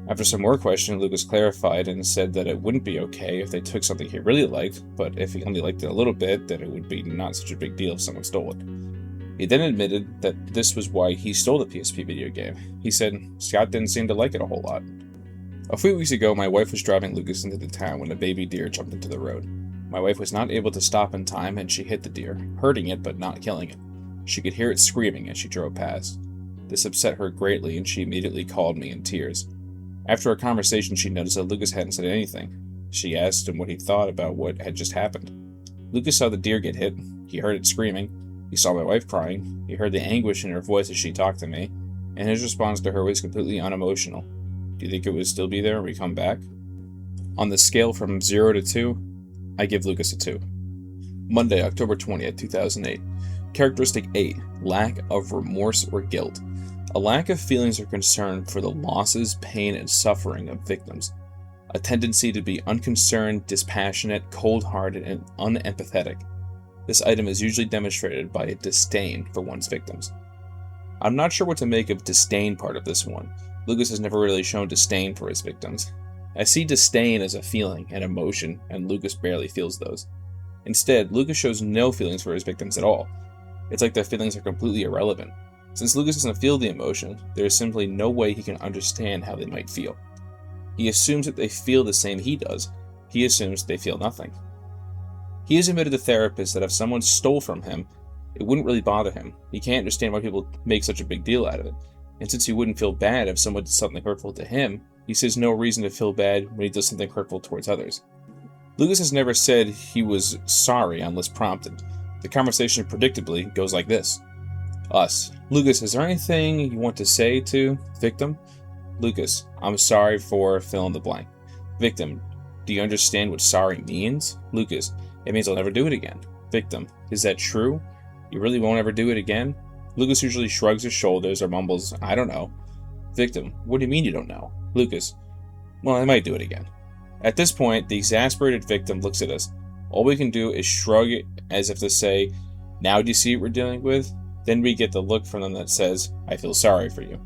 After some more questioning, Lucas clarified and said that it wouldn't be okay if they took something he really liked, but if he only liked it a little bit, then it would be not such a big deal if someone stole it. He then admitted that this was why he stole the PSP video game. He said Scott didn't seem to like it a whole lot. A few weeks ago, my wife was driving Lucas into the town when a baby deer jumped into the road. My wife was not able to stop in time and she hit the deer, hurting it but not killing it. She could hear it screaming as she drove past. This upset her greatly and she immediately called me in tears. After a conversation, she noticed that Lucas hadn't said anything. She asked him what he thought about what had just happened. Lucas saw the deer get hit, he heard it screaming, he saw my wife crying, he heard the anguish in her voice as she talked to me, and his response to her was completely unemotional. Do you think it would still be there when we come back? On the scale from 0 to 2, I give Lucas a 2. Monday, October 20th, 2008. Characteristic 8, lack of remorse or guilt. A lack of feelings or concern for the losses, pain, and suffering of victims. A tendency to be unconcerned, dispassionate, cold-hearted, and unempathetic. This item is usually demonstrated by a disdain for one's victims. I'm not sure what to make of disdain part of this one. Lucas has never really shown disdain for his victims. I see disdain as a feeling, an emotion, and Lucas barely feels those. Instead, Lucas shows no feelings for his victims at all. It's like their feelings are completely irrelevant. Since Lucas doesn't feel the emotion, there is simply no way he can understand how they might feel. He assumes that they feel the same he does. He assumes they feel nothing. He has admitted to therapists that if someone stole from him, it wouldn't really bother him. He can't understand why people make such a big deal out of it. And since he wouldn't feel bad if someone did something hurtful to him, he sees no reason to feel bad when he does something hurtful towards others. Lucas has never said he was sorry unless prompted. The conversation predictably goes like this. Us. Lucas, is there anything you want to say to victim? Lucas, I'm sorry for fill in the blank. Victim, do you understand what sorry means? Lucas, it means I'll never do it again. Victim, is that true? You really won't ever do it again? Lucas usually shrugs his shoulders or mumbles, I don't know. Victim, what do you mean you don't know? Lucas, well, I might do it again. At this point, the exasperated victim looks at us. All we can do is shrug it as if to say, now do you see what we're dealing with? Then we get the look from them that says, I feel sorry for you.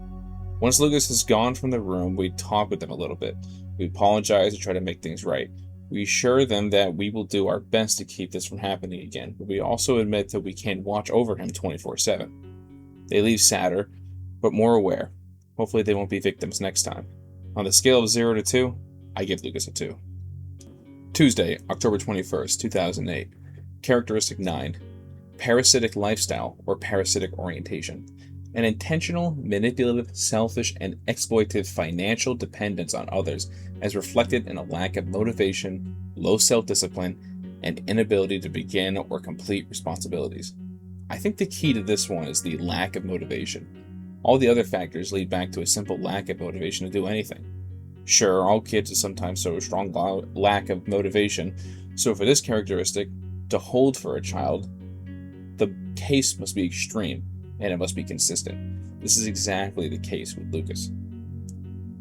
Once Lucas has gone from the room, we talk with them a little bit. We apologize and try to make things right. We assure them that we will do our best to keep this from happening again, but we also admit that we can't watch over him 24/7. They leave sadder, but more aware. Hopefully they won't be victims next time. On the scale of 0 to 2, I give Lucas a 2. Tuesday, October 21st, 2008. Characteristic 9. Parasitic lifestyle or parasitic orientation. An intentional, manipulative, selfish, and exploitative financial dependence on others as reflected in a lack of motivation, low self-discipline, and inability to begin or complete responsibilities. I think the key to this one is the lack of motivation. All the other factors lead back to a simple lack of motivation to do anything. Sure, all kids will sometimes show a strong lack of motivation, so for this characteristic, to hold for a child, the case must be extreme, and it must be consistent. This is exactly the case with Lucas.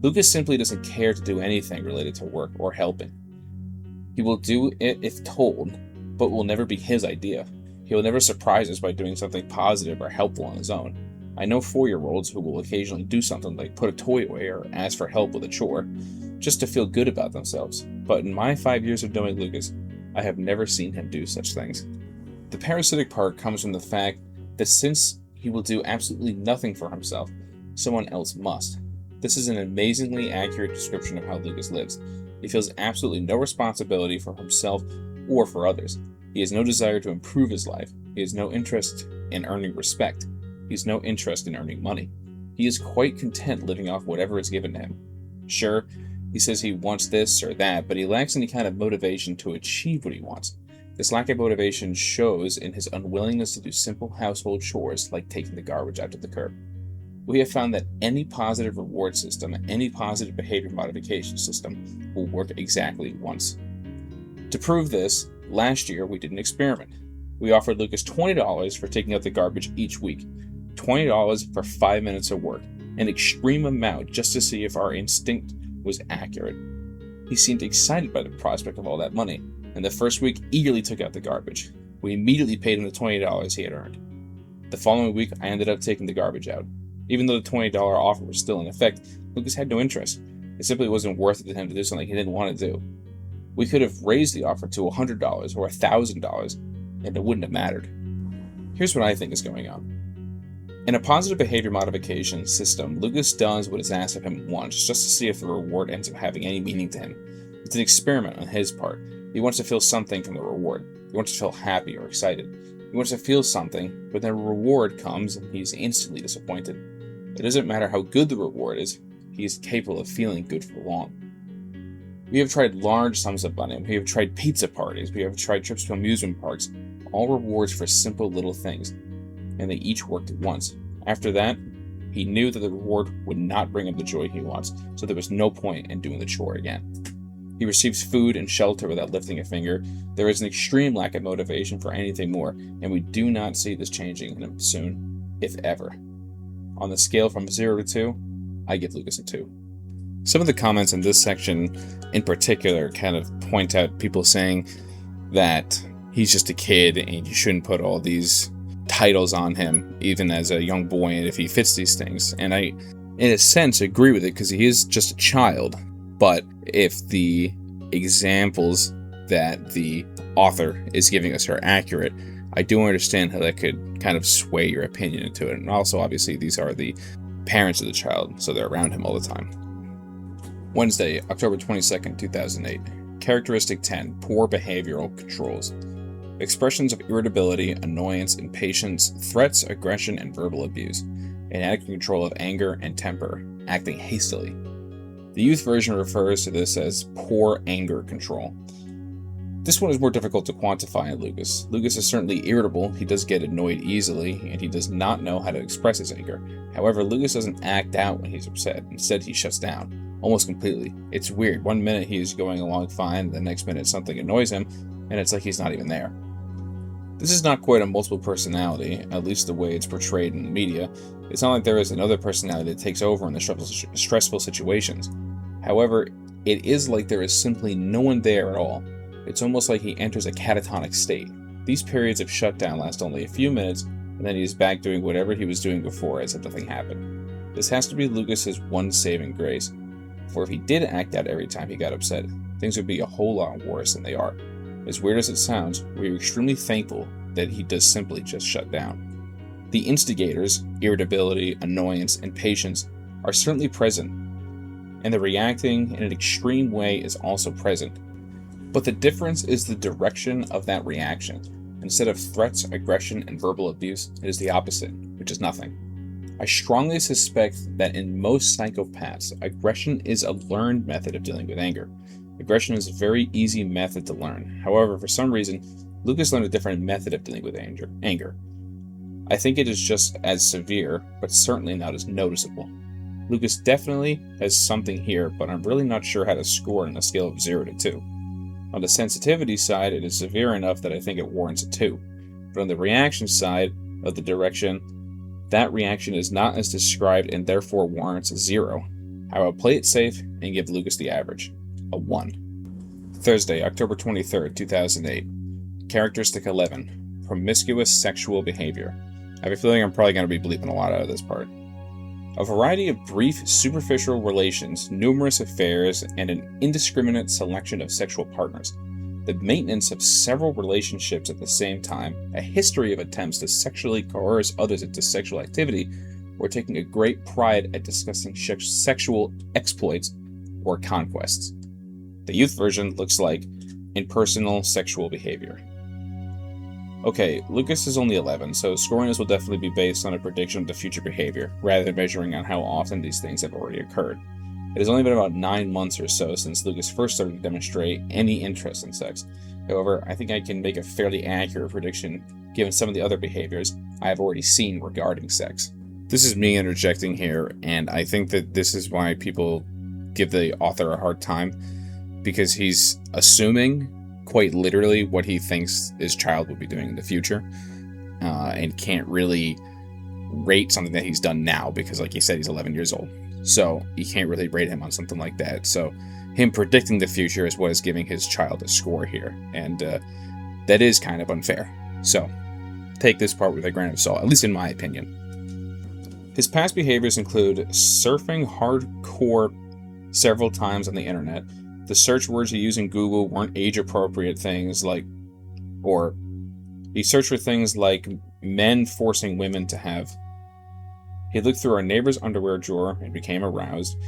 Lucas simply doesn't care to do anything related to work or helping. He will do it if told, but will never be his idea. He will never surprise us by doing something positive or helpful on his own. I know 4-year-olds who will occasionally do something like put a toy away or ask for help with a chore, just to feel good about themselves. But in my 5 years of knowing Lucas, I have never seen him do such things. The parasitic part comes from the fact that since he will do absolutely nothing for himself, someone else must. This is an amazingly accurate description of how Lucas lives. He feels absolutely no responsibility for himself or for others. He has no desire to improve his life. He has no interest in earning respect. He has no interest in earning money. He is quite content living off whatever is given to him. Sure, he says he wants this or that, but he lacks any kind of motivation to achieve what he wants. This lack of motivation shows in his unwillingness to do simple household chores like taking the garbage out to the curb. We have found that any positive reward system, any positive behavior modification system will work exactly once. To prove this, last year we did an experiment. We offered Lucas $20 for taking out the garbage each week. $20 for 5 minutes of work, an extreme amount just to see if our instinct was accurate. He seemed excited by the prospect of all that money, and the first week eagerly took out the garbage. We immediately paid him the $20 he had earned. The following week, I ended up taking the garbage out. Even though the $20 offer was still in effect, Lucas had no interest. It simply wasn't worth it to him to do something he didn't want to do. We could have raised the offer to $100 or $1,000, and it wouldn't have mattered. Here's what I think is going on. In a positive behavior modification system, Lucas does what is asked of him once, just to see if the reward ends up having any meaning to him. It's an experiment on his part. He wants to feel something from the reward. He wants to feel happy or excited. He wants to feel something, but then a reward comes and he's instantly disappointed. It doesn't matter how good the reward is, he is capable of feeling good for long. We have tried large sums of money. We have tried pizza parties. We have tried trips to amusement parks. All rewards for simple little things, and they each worked at once. After that, he knew that the reward would not bring him the joy he wants, so there was no point in doing the chore again. He receives food and shelter without lifting a finger. There is an extreme lack of motivation for anything more, and we do not see this changing in him soon, if ever. On the scale from 0 to 2, I give Lucas a 2. Some of the comments in this section in particular kind of point out people saying that he's just a kid and you shouldn't put all these titles on him, even as a young boy, and if he fits these things. And I, in a sense, agree with it because he is just a child. But if the examples that the author is giving us are accurate, I do understand how that could kind of sway your opinion into it. And also, obviously, these are the parents of the child, so they're around him all the time. Wednesday, October 22nd, 2008. Characteristic 10, poor behavioral controls. Expressions of irritability, annoyance, impatience, threats, aggression, and verbal abuse. Inadequate control of anger and temper, acting hastily. The youth version refers to this as poor anger control. This one is more difficult to quantify in Lucas. Lucas is certainly irritable, he does get annoyed easily, and he does not know how to express his anger. However, Lucas doesn't act out when he's upset. Instead, he shuts down, almost completely. It's weird. One minute he's going along fine, the next minute something annoys him, and it's like he's not even there. This is not quite a multiple personality, at least the way it's portrayed in the media. It's not like there is another personality that takes over in the stressful situations. However, it is like there is simply no one there at all. It's almost like he enters a catatonic state. These periods of shutdown last only a few minutes, and then he is back doing whatever he was doing before as if nothing happened. This has to be Lucas's one saving grace, for if he did act out every time he got upset, things would be a whole lot worse than they are. As weird as it sounds, we are extremely thankful that he does simply just shut down. The instigators, irritability, annoyance, and patience, are certainly present, and the reacting in an extreme way is also present. But the difference is the direction of that reaction. Instead of threats, aggression, and verbal abuse, it is the opposite, which is nothing. I strongly suspect that in most psychopaths, aggression is a learned method of dealing with anger. Aggression is a very easy method to learn. However, for some reason, Lucas learned a different method of dealing with anger. I think it is just as severe, but certainly not as noticeable. Lucas definitely has something here, but I'm really not sure how to score on a scale of 0 to 2. On the sensitivity side, it is severe enough that I think it warrants a 2. But on the reaction side of the direction, that reaction is not as described and therefore warrants a 0. I will play it safe and give Lucas the average, a 1. Thursday, October 23rd, 2008. Characteristic 11, promiscuous sexual behavior. I have a feeling I'm probably going to be bleeping a lot out of this part. A variety of brief, superficial relations, numerous affairs, and an indiscriminate selection of sexual partners. The maintenance of several relationships at the same time, a history of attempts to sexually coerce others into sexual activity, or taking a great pride at discussing sexual exploits or conquests. The youth version looks like impersonal sexual behavior. Okay, Lucas is only 11, so scoring this will definitely be based on a prediction of the future behavior, rather than measuring on how often these things have already occurred. It has only been about 9 months or so since Lucas first started to demonstrate any interest in sex. However, I think I can make a fairly accurate prediction given some of the other behaviors I have already seen regarding sex. This is me interjecting here, and I think that this is why people give the author a hard time, because he's assuming quite literally what he thinks his child will be doing in the future, and can't really rate something that he's done now because, like he said, he's 11 years old. So you can't really rate him on something like that. So him predicting the future is what is giving his child a score here, and that is kind of unfair. So take this part with a grain of salt, at least in my opinion. His past behaviors include surfing hardcore several times on the internet. The search words he used in Google weren't age-appropriate things like, or he searched for things like men forcing women to have. He looked through our neighbor's underwear drawer and became aroused.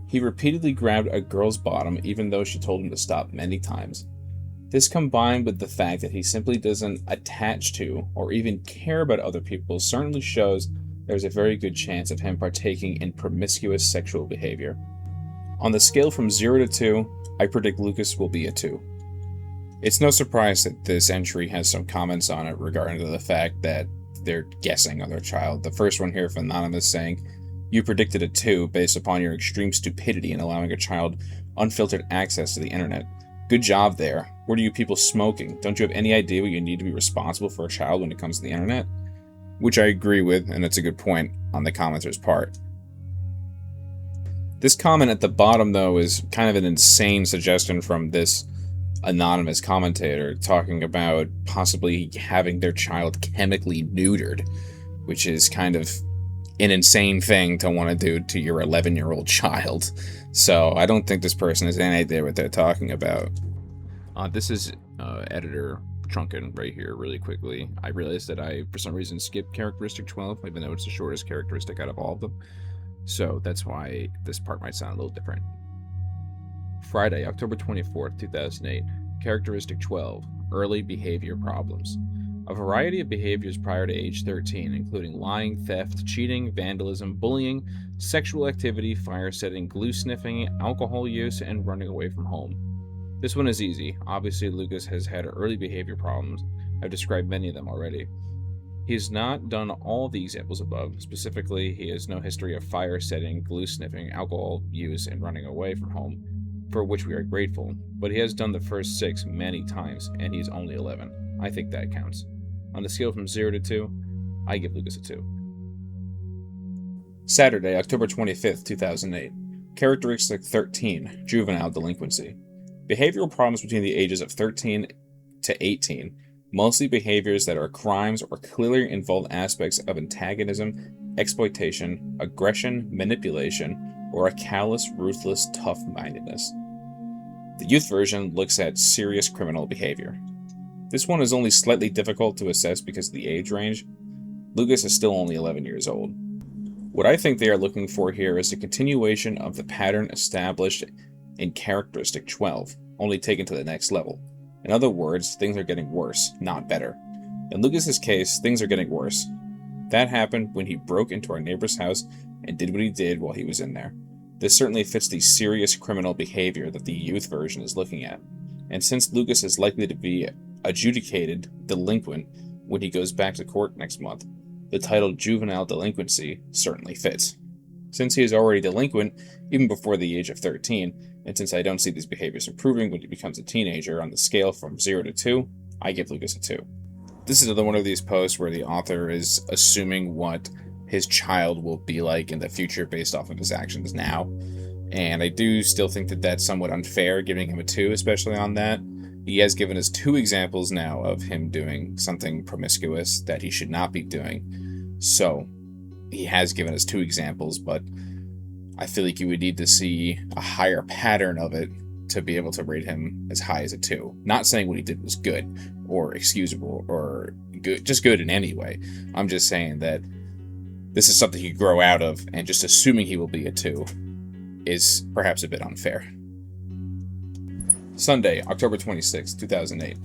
He repeatedly grabbed a girl's bottom even though she told him to stop many times. This combined with the fact that he simply doesn't attach to or even care about other people certainly shows there's a very good chance of him partaking in promiscuous sexual behavior. On the scale from 0 to 2, I predict Lucas will be a 2. It's no surprise that this entry has some comments on it regarding to the fact that they're guessing on their child. The first one here from Anonymous saying, "You predicted a 2 based upon your extreme stupidity in allowing a child unfiltered access to the internet. Good job there. What are you people smoking? Don't you have any idea what you need to be responsible for a child when it comes to the internet?" Which I agree with, and it's a good point on the commenter's part. This comment at the bottom, though, is kind of an insane suggestion from this anonymous commentator talking about possibly having their child chemically neutered, which is kind of an insane thing to want to do to your 11-year-old child. So I don't think this person has any idea what they're talking about. This is editor Trunken right here really quickly. I realized that I, for some reason, skipped characteristic 12, even though it's the shortest characteristic out of all of them. So that's why this part might sound a little different. Friday, October 24th, 2008. Characteristic 12. Early behavior problems. A variety of behaviors prior to age 13, including lying, theft, cheating, vandalism, bullying, sexual activity, fire setting, glue sniffing, alcohol use, and running away from home. This one is easy. Obviously, Lucas has had early behavior problems. I've described many of them already. He has not done all the examples above. Specifically, he has no history of fire setting, glue sniffing, alcohol use, and running away from home, for which we are grateful. But he has done the first 6 many times, and he's only 11. I think that counts. On a scale from 0 to 2, I give Lucas a 2. Saturday, October 25th, 2008. Characteristic 13. Juvenile delinquency. Behavioral problems between the ages of 13 to 18. Mostly behaviors that are crimes or clearly involve aspects of antagonism, exploitation, aggression, manipulation, or a callous, ruthless, tough-mindedness. The youth version looks at serious criminal behavior. This one is only slightly difficult to assess because of the age range. Lucas is still only 11 years old. What I think they are looking for here is a continuation of the pattern established in characteristic 12, only taken to the next level. In other words, things are getting worse, not better. In Lucas's case, things are getting worse. That happened when he broke into our neighbor's house and did what he did while he was in there. This certainly fits the serious criminal behavior that the youth version is looking at. And since Lucas is likely to be adjudicated delinquent when he goes back to court next month, the title juvenile delinquency certainly fits. Since he is already delinquent even before the age of 13, and since I don't see these behaviors improving when he becomes a teenager on the scale from 0 to 2, I give Lucas a 2. This is another one of these posts where the author is assuming what his child will be like in the future based off of his actions now. And I do still think that that's somewhat unfair, giving him a 2, especially on that. He has given us 2 examples now of him doing something promiscuous that he should not be doing. So he has given us 2 examples, but I feel like you would need to see a higher pattern of it to be able to rate him as high as a 2. Not saying what he did was good or excusable or good, just good in any way. I'm just saying that this is something he could grow out of, and just assuming he will be a 2 is perhaps a bit unfair. Sunday, October 26, 2008.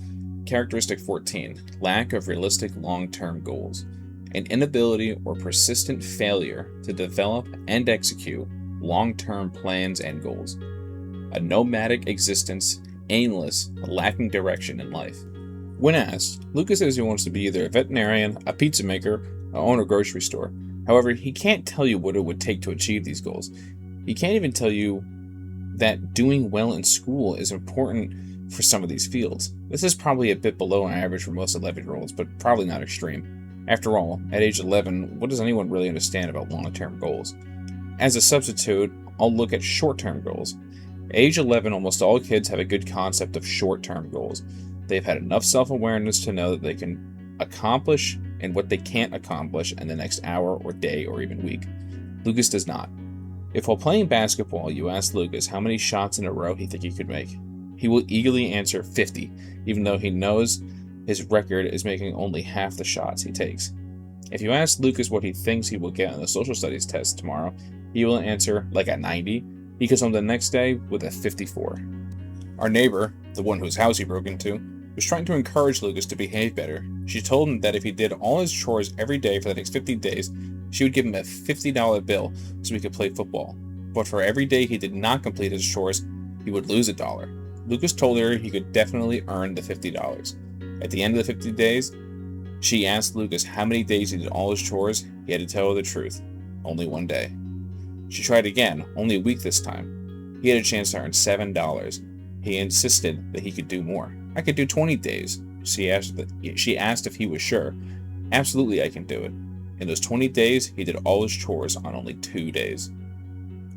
Characteristic 14. Lack of realistic long-term goals. An inability or persistent failure to develop and execute long-term plans and goals. A nomadic existence, aimless, lacking direction in life. When asked, Lucas says he wants to be either a veterinarian, a pizza maker, or own a grocery store. However, he can't tell you what it would take to achieve these goals. He can't even tell you that doing well in school is important for some of these fields. This is probably a bit below average for most 11-year-olds, but probably not extreme. After all, at age 11, what does anyone really understand about long-term goals? As a substitute, I'll look at short-term goals. At age 11, almost all kids have a good concept of short-term goals. They've had enough self-awareness to know that they can accomplish and what they can't accomplish in the next hour or day or even week. Lucas does not. If while playing basketball you ask Lucas how many shots in a row he thinks he could make, he will eagerly answer 50, even though he knows his record is making only half the shots he takes. If you ask Lucas what he thinks he will get on the social studies test tomorrow, he will answer like a 90. He goes home the next day with a 54. Our neighbor, the one whose house he broke into, was trying to encourage Lucas to behave better. She told him that if he did all his chores every day for the next 50 days, she would give him a $50 bill so he could play football. But for every day he did not complete his chores, he would lose $1. Lucas told her he could definitely earn the $50. At the end of the 50 days, she asked Lucas how many days he did all his chores. He had to tell her the truth. Only 1 day. She tried again, only a week this time. He had a chance to earn $7. He insisted that he could do more. I could do 20 days. She asked if he was sure. Absolutely, I can do it. In those 20 days, he did all his chores on only 2 days.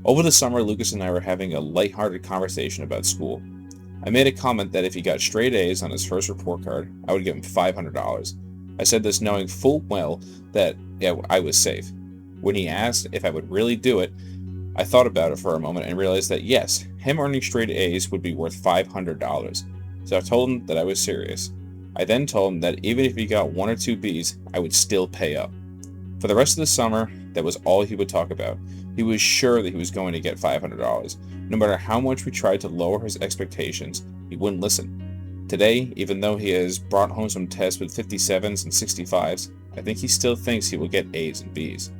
Over the summer, Lucas and I were having a lighthearted conversation about school. I made a comment that if he got straight A's on his first report card, I would give him $500. I said this knowing full well that I was safe. When he asked if I would really do it, I thought about it for a moment and realized that yes, him earning straight A's would be worth $500. So I told him that I was serious. I then told him that even if he got 1 or 2 B's, I would still pay up. For the rest of the summer, that was all he would talk about. He was sure that he was going to get $500. No matter how much we tried to lower his expectations, he wouldn't listen. Today, even though he has brought home some tests with 57s and 65s, I think he still thinks he will get A's and B's.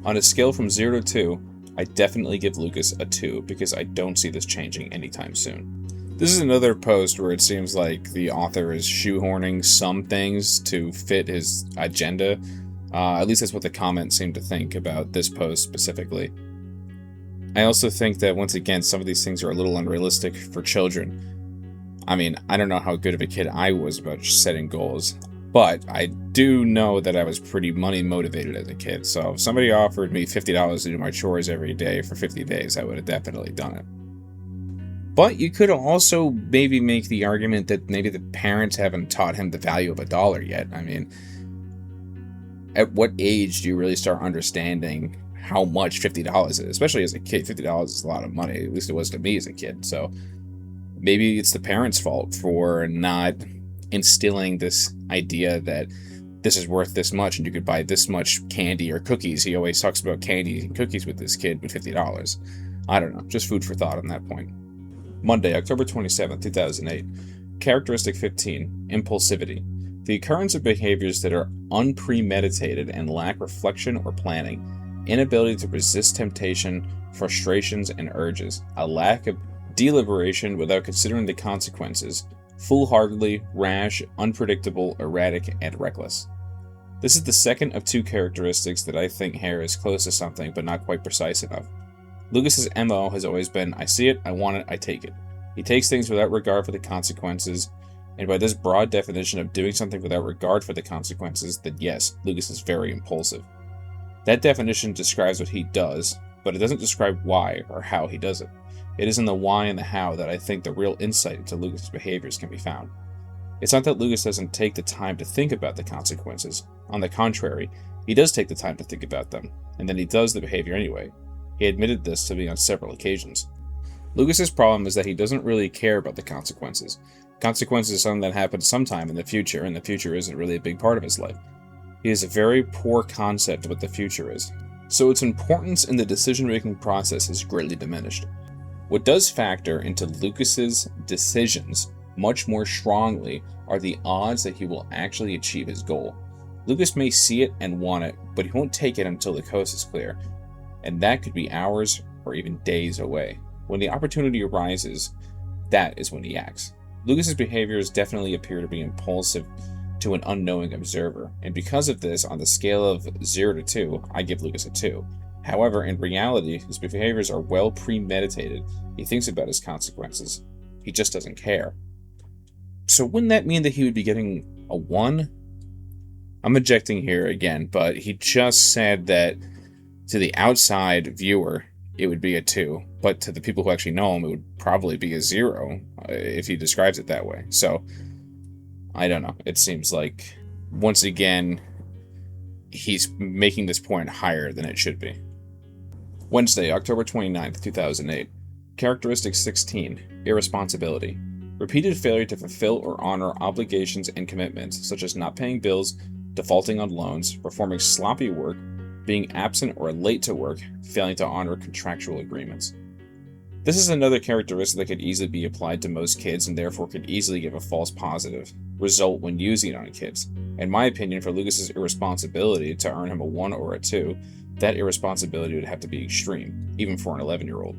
On a scale from 0 to 2, I definitely give Lucas a 2 because I don't see this changing anytime soon. This is another post where it seems like the author is shoehorning some things to fit his agenda. At least that's what the comments seem to think about this post specifically. I also think that, once again, some of these things are a little unrealistic for children. I mean, I don't know how good of a kid I was about setting goals, but I do know that I was pretty money motivated as a kid. So if somebody offered me $50 to do my chores every day for 50 days, I would have definitely done it. But you could also maybe make the argument that maybe the parents haven't taught him the value of $1 yet. I mean, at what age do you really start understanding how much $50 is? Especially as a kid, $50 is a lot of money. At least it was to me as a kid. So maybe it's the parents' fault for not instilling this idea that this is worth this much and you could buy this much candy or cookies. He always talks about candy and cookies with this kid with $50. I don't know, just food for thought on that point. Monday, October 27th, 2008. Characteristic 15, impulsivity. The occurrence of behaviors that are unpremeditated and lack reflection or planning, inability to resist temptation, frustrations and urges, a lack of deliberation without considering the consequences, foolhardily, rash, unpredictable, erratic, and reckless. This is the second of two characteristics that I think Hare is close to something but not quite precise enough. Lucas's MO has always been, I see it, I want it, I take it. He takes things without regard for the consequences, and by this broad definition of doing something without regard for the consequences, then yes, Lucas is very impulsive. That definition describes what he does, but it doesn't describe why or how he does it. It is in the why and the how that I think the real insight into Lucas's behaviors can be found. It's not that Lucas doesn't take the time to think about the consequences. On the contrary, he does take the time to think about them, and then he does the behavior anyway. He admitted this to me on several occasions. Lucas's problem is that he doesn't really care about the consequences. Consequences is something that happens sometime in the future, and the future isn't really a big part of his life. He has a very poor concept of what the future is, so its importance in the decision-making process is greatly diminished. What does factor into Lucas's decisions much more strongly are the odds that he will actually achieve his goal. Lucas may see it and want it, but he won't take it until the coast is clear, and that could be hours or even days away. When the opportunity arises, that is when he acts. Lucas's behaviors definitely appear to be impulsive to an unknowing observer, and because of this, on the scale of 0 to 2, I give Lucas a 2. However, in reality, his behaviors are well premeditated. He thinks about his consequences. He just doesn't care. So wouldn't that mean that he would be getting a 1? I'm objecting here again, but he just said that to the outside viewer, it would be a 2, but to the people who actually know him, it would probably be a 0 if he describes it that way. So, I don't know. It seems like, once again, he's making this point higher than it should be. Wednesday, October 29th, 2008. Characteristic 16, irresponsibility. Repeated failure to fulfill or honor obligations and commitments, such as not paying bills, defaulting on loans, performing sloppy work, being absent or late to work, failing to honor contractual agreements. This is another characteristic that could easily be applied to most kids and therefore could easily give a false positive result when using it on kids. In my opinion, for Lucas's irresponsibility to earn him a 1 or a 2, that irresponsibility would have to be extreme, even for an 11-year-old.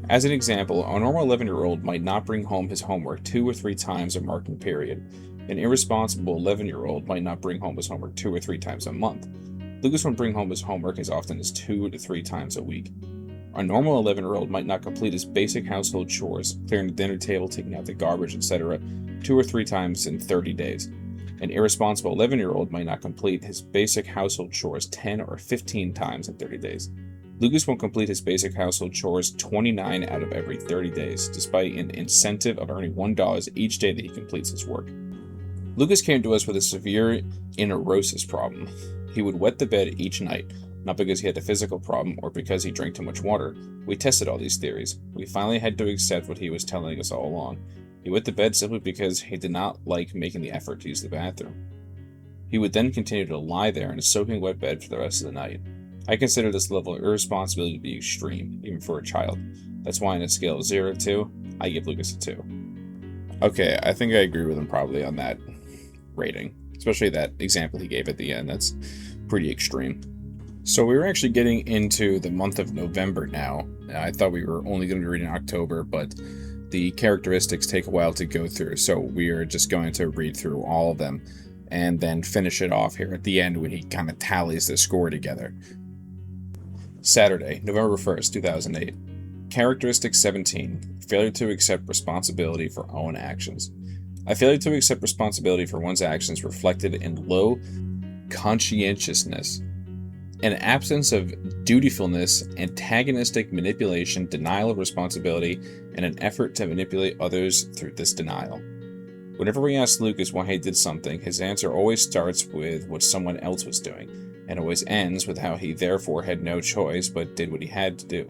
As an example, a normal 11-year-old might not bring home his homework 2 or 3 times a marking period. An irresponsible 11-year-old might not bring home his homework 2 or 3 times a month. Lucas won't bring home his homework as often as 2 to 3 times a week. A normal 11-year-old might not complete his basic household chores, clearing the dinner table, taking out the garbage, etc., 2 or 3 times in 30 days. An irresponsible 11-year-old might not complete his basic household chores 10 or 15 times in 30 days. Lucas won't complete his basic household chores 29 out of every 30 days, despite an incentive of earning $1 each day that he completes his work. Lucas came to us with a severe inerosis problem. He would wet the bed each night, not because he had a physical problem or because he drank too much water. We tested all these theories. We finally had to accept what he was telling us all along. He wet the bed simply because he did not like making the effort to use the bathroom. He would then continue to lie there in a soaking wet bed for the rest of the night. I consider this level of irresponsibility to be extreme, even for a child. That's why on a scale of 0 to 2, I give Lucas a 2. Okay, I think I agree with him probably on that rating, especially that example he gave at the end. That's pretty extreme. So we're actually getting into the month of November now. I thought we were only going to be reading October, but the characteristics take a while to go through, so we are just going to read through all of them and then finish it off here at the end when he kind of tallies the score together. Saturday, November 1st, 2008. Characteristic 17, failure to accept responsibility for own actions. A failure to accept responsibility for one's actions reflected in low conscientiousness, an absence of dutifulness, antagonistic manipulation, denial of responsibility, and an effort to manipulate others through this denial. Whenever we ask Lucas why he did something, his answer always starts with what someone else was doing, and always ends with how he therefore had no choice but did what he had to do.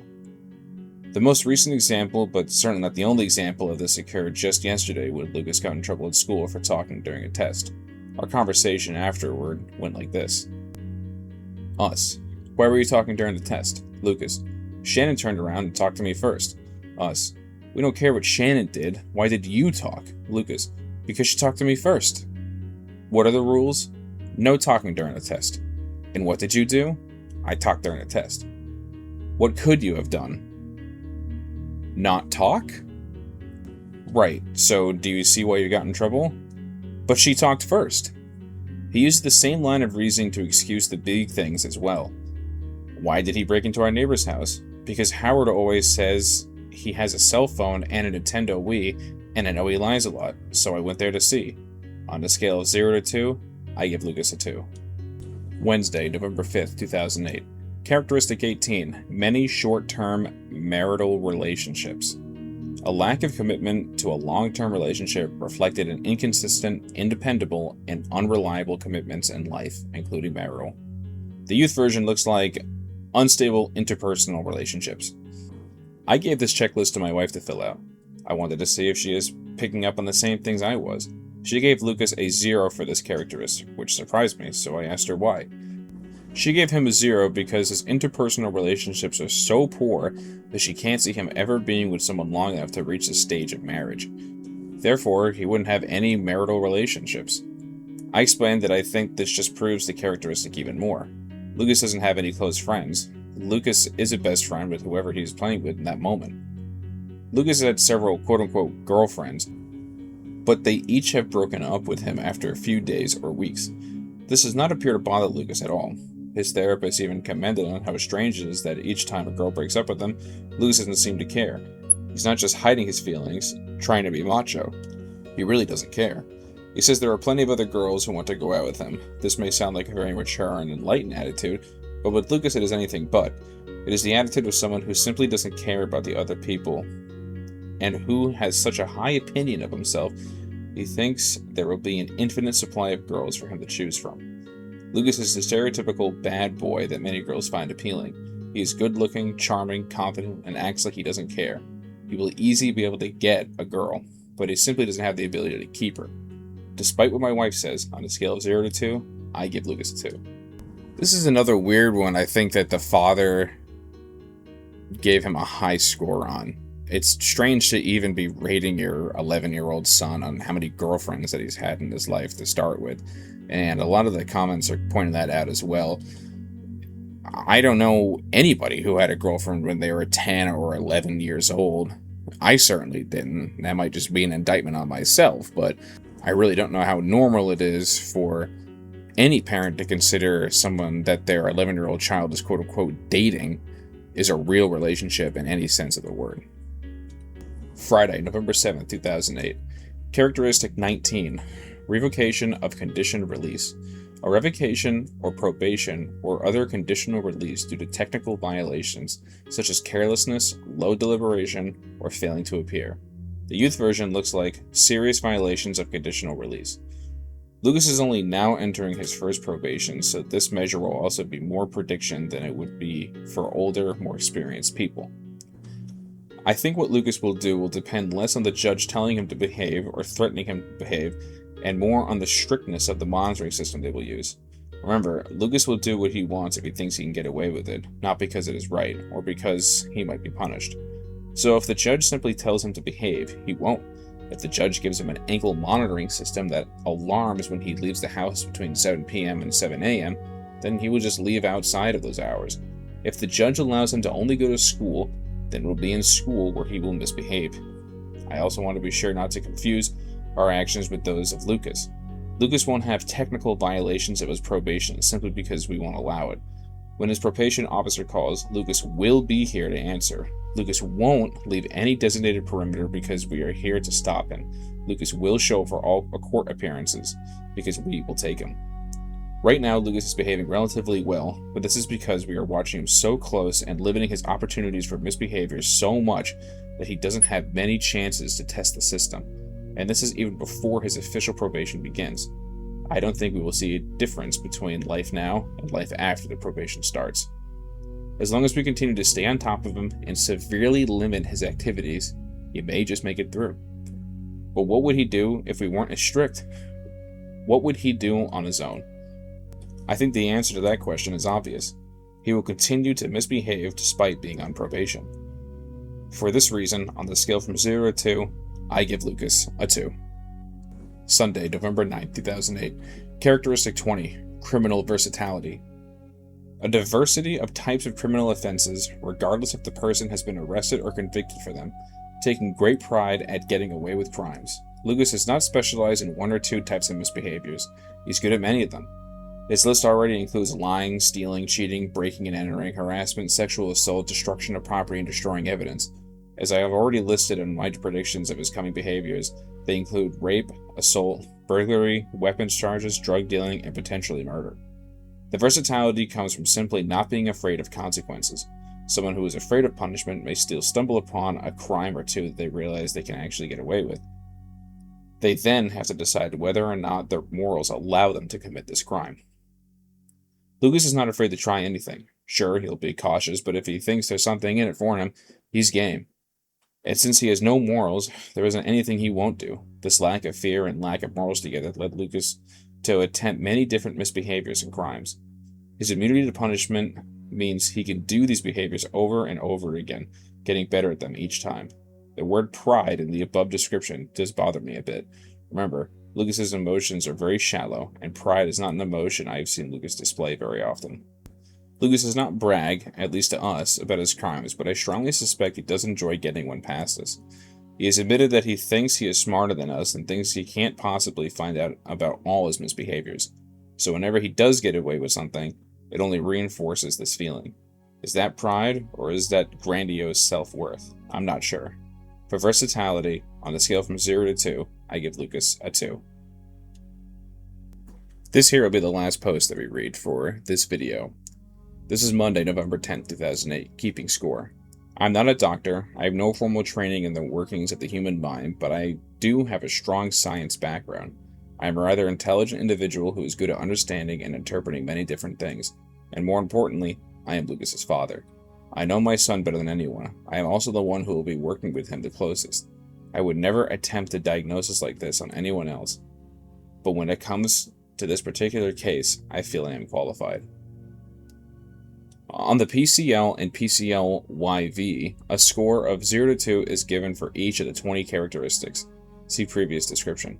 The most recent example, but certainly not the only example of this, occurred just yesterday when Lucas got in trouble at school for talking during a test. Our conversation afterward went like this. Us. Why were you talking during the test? Lucas. Shannon turned around and talked to me first. Us. We don't care what Shannon did. Why did you talk? Lucas. Because she talked to me first. What are the rules? No talking during the test. And what did you do? I talked during the test. What could you have done? Not talk? Right, so do you see why you got in trouble? But she talked first. He used the same line of reasoning to excuse the big things as well. Why did he break into our neighbor's house? Because Howard always says he has a cell phone and a Nintendo Wii, and I know he lies a lot, so I went there to see. On a scale of 0 to 2, I give Lucas a 2. Wednesday, November 5th, 2008. Characteristic 18. Many short-term marital relationships. A lack of commitment to a long-term relationship reflected in inconsistent, independable, and unreliable commitments in life, including marital. The youth version looks like unstable interpersonal relationships. I gave this checklist to my wife to fill out. I wanted to see if she is picking up on the same things I was. She gave Lucas a 0 for this characteristic, which surprised me, so I asked her why. She gave him a 0 because his interpersonal relationships are so poor that she can't see him ever being with someone long enough to reach the stage of marriage. Therefore, he wouldn't have any marital relationships. I explained that I think this just proves the characteristic even more. Lucas doesn't have any close friends. Lucas is a best friend with whoever he's playing with in that moment. Lucas had several quote-unquote girlfriends, but they each have broken up with him after a few days or weeks. This does not appear to bother Lucas at all. His therapist even commented on how strange it is that each time a girl breaks up with him, Lucas doesn't seem to care. He's not just hiding his feelings, trying to be macho. He really doesn't care. He says there are plenty of other girls who want to go out with him. This may sound like a very mature and enlightened attitude, but with Lucas it is anything but. It is the attitude of someone who simply doesn't care about the other people, and who has such a high opinion of himself, he thinks there will be an infinite supply of girls for him to choose from. Lucas is the stereotypical bad boy that many girls find appealing. He is good-looking, charming, confident, and acts like he doesn't care. He will easily be able to get a girl, but he simply doesn't have the ability to keep her. Despite what my wife says, on a scale of 0 to 2, I give Lucas a 2. This is another weird one I think that the father gave him a high score on. It's strange to even be rating your 11-year-old son on how many girlfriends that he's had in his life to start with. And a lot of the comments are pointing that out as well. I don't know anybody who had a girlfriend when they were 10 or 11 years old. I certainly didn't. That might just be an indictment on myself, but I really don't know how normal it is for any parent to consider someone that their 11-year-old child is quote-unquote dating is a real relationship in any sense of the word. Friday, November 7th, 2008. Characteristic 19. Revocation of conditional release. A revocation or probation or other conditional release due to technical violations such as carelessness, low deliberation, or failing to appear. The youth version looks like serious violations of conditional release. Lucas is only now entering his first probation, so this measure will also be more prediction than it would be for older, more experienced people. I think what Lucas will do will depend less on the judge telling him to behave or threatening him to behave, and more on the strictness of the monitoring system they will use. Remember, Lucas will do what he wants if he thinks he can get away with it, not because it is right, or because he might be punished. So if the judge simply tells him to behave, he won't. If the judge gives him an ankle monitoring system that alarms when he leaves the house between 7 p.m. and 7 a.m., then he will just leave outside of those hours. If the judge allows him to only go to school, then will be in school where he will misbehave. I also want to be sure not to confuse our actions with those of Lucas. Lucas won't have technical violations of his probation simply because we won't allow it. When his probation officer calls, Lucas will be here to answer. Lucas won't leave any designated perimeter because we are here to stop him. Lucas will show up for all court appearances because we will take him. Right now, Lucas is behaving relatively well, but this is because we are watching him so close and limiting his opportunities for misbehavior so much that he doesn't have many chances to test the system. And this is even before his official probation begins. I don't think we will see a difference between life now and life after the probation starts. As long as we continue to stay on top of him and severely limit his activities, he may just make it through. But what would he do if we weren't as strict? What would he do on his own? I think the answer to that question is obvious. He will continue to misbehave despite being on probation. For this reason, on the scale from 0 to 2, I give Lucas a 2. Sunday, November 9th, 2008. Characteristic 20. Criminal versatility. A diversity of types of criminal offenses, regardless if the person has been arrested or convicted for them, taking great pride at getting away with crimes. Lucas is not specialized in 1 or 2 types of misbehaviors. He's good at many of them. His list already includes lying, stealing, cheating, breaking and entering, harassment, sexual assault, destruction of property, and destroying evidence. As I have already listed in my predictions of his coming behaviors, they include rape, assault, burglary, weapons charges, drug dealing, and potentially murder. The versatility comes from simply not being afraid of consequences. Someone who is afraid of punishment may still stumble upon a crime or 2 that they realize they can actually get away with. They then have to decide whether or not their morals allow them to commit this crime. Lucas is not afraid to try anything. Sure, he'll be cautious, but if he thinks there's something in it for him, he's game. And since he has no morals, there isn't anything he won't do. This lack of fear and lack of morals together led Lucas to attempt many different misbehaviors and crimes. His immunity to punishment means he can do these behaviors over and over again, getting better at them each time. The word pride in the above description does bother me a bit. Remember, Lucas's emotions are very shallow, and pride is not an emotion I have seen Lucas display very often. Lucas does not brag, at least to us, about his crimes, but I strongly suspect he does enjoy getting one past us. He has admitted that he thinks he is smarter than us and thinks he can't possibly find out about all his misbehaviors. So whenever he does get away with something, it only reinforces this feeling. Is that pride, or is that grandiose self-worth? I'm not sure. For versatility, on the scale from 0 to 2, I give Lucas a 2. This here will be the last post that we read for this video. This is Monday, November 10th, 2008, keeping score. I'm not a doctor, I have no formal training in the workings of the human mind, but I do have a strong science background. I am a rather intelligent individual who is good at understanding and interpreting many different things, and more importantly, I am Lucas's father. I know my son better than anyone. I am also the one who will be working with him the closest. I would never attempt a diagnosis like this on anyone else, but when it comes to this particular case, I feel I am qualified. On the PCL and PCL-YV, a score of 0 to 2 is given for each of the 20 characteristics. See previous description.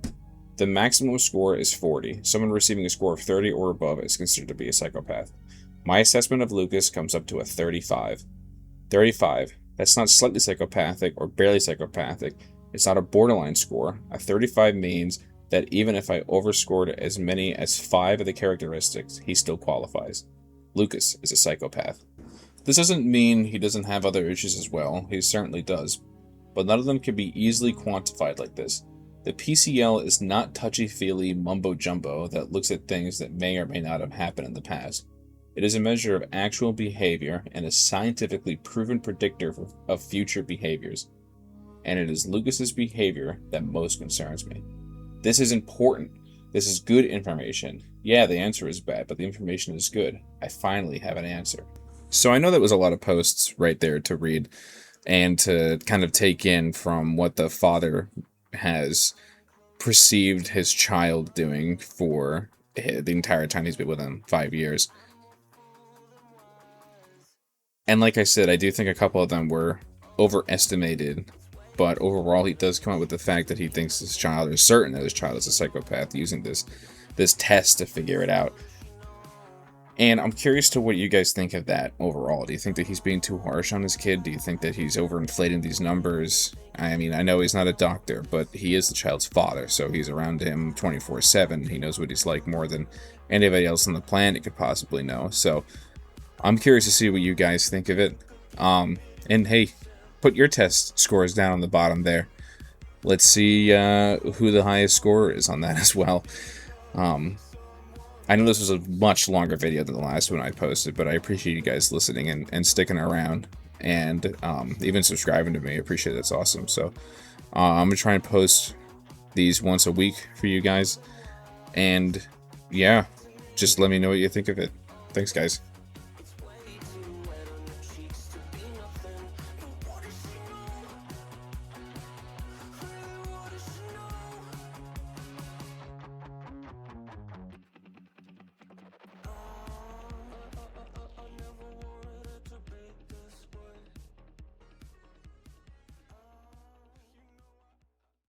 The maximum score is 40. Someone receiving a score of 30 or above is considered to be a psychopath. My assessment of Lucas comes up to a 35. 35. That's not slightly psychopathic or barely psychopathic. It's not a borderline score. A 35 means that even if I overscored as many as 5 of the characteristics, he still qualifies. Lucas is a psychopath. This doesn't mean he doesn't have other issues as well. He certainly does. But none of them can be easily quantified like this. The PCL is not touchy-feely mumbo-jumbo that looks at things that may or may not have happened in the past. It is a measure of actual behavior and a scientifically proven predictor of future behaviors. And it is Lucas's behavior that most concerns me. This is important. This is good information. Yeah, the answer is bad, but the information is good. I finally have an answer. So I know that was a lot of posts right there to read and to kind of take in from what the father has perceived his child doing for the entire time he's been with him, 5 years. And like I said, I do think a couple of them were overestimated, but overall he does come up with the fact that he thinks his child, is certain that his child is a psychopath, using this test to figure it out. And I'm curious to what you guys think of that overall. Do you think that he's being too harsh on his kid? Do you think that he's overinflating these numbers? I mean, I know he's not a doctor, but he is the child's father, so he's around him 24/7. He knows what he's like more than anybody else on the planet could possibly know. So I'm curious to see what you guys think of it. And hey, put your test scores down on the bottom there. Let's see who the highest scorer is on that as well. I know this was a much longer video than the last one I posted, but I appreciate you guys listening and sticking around and even subscribing to me. I appreciate it. That's awesome. So I'm going to try and post these once a week for you guys. And yeah, just let me know what you think of it. Thanks, guys.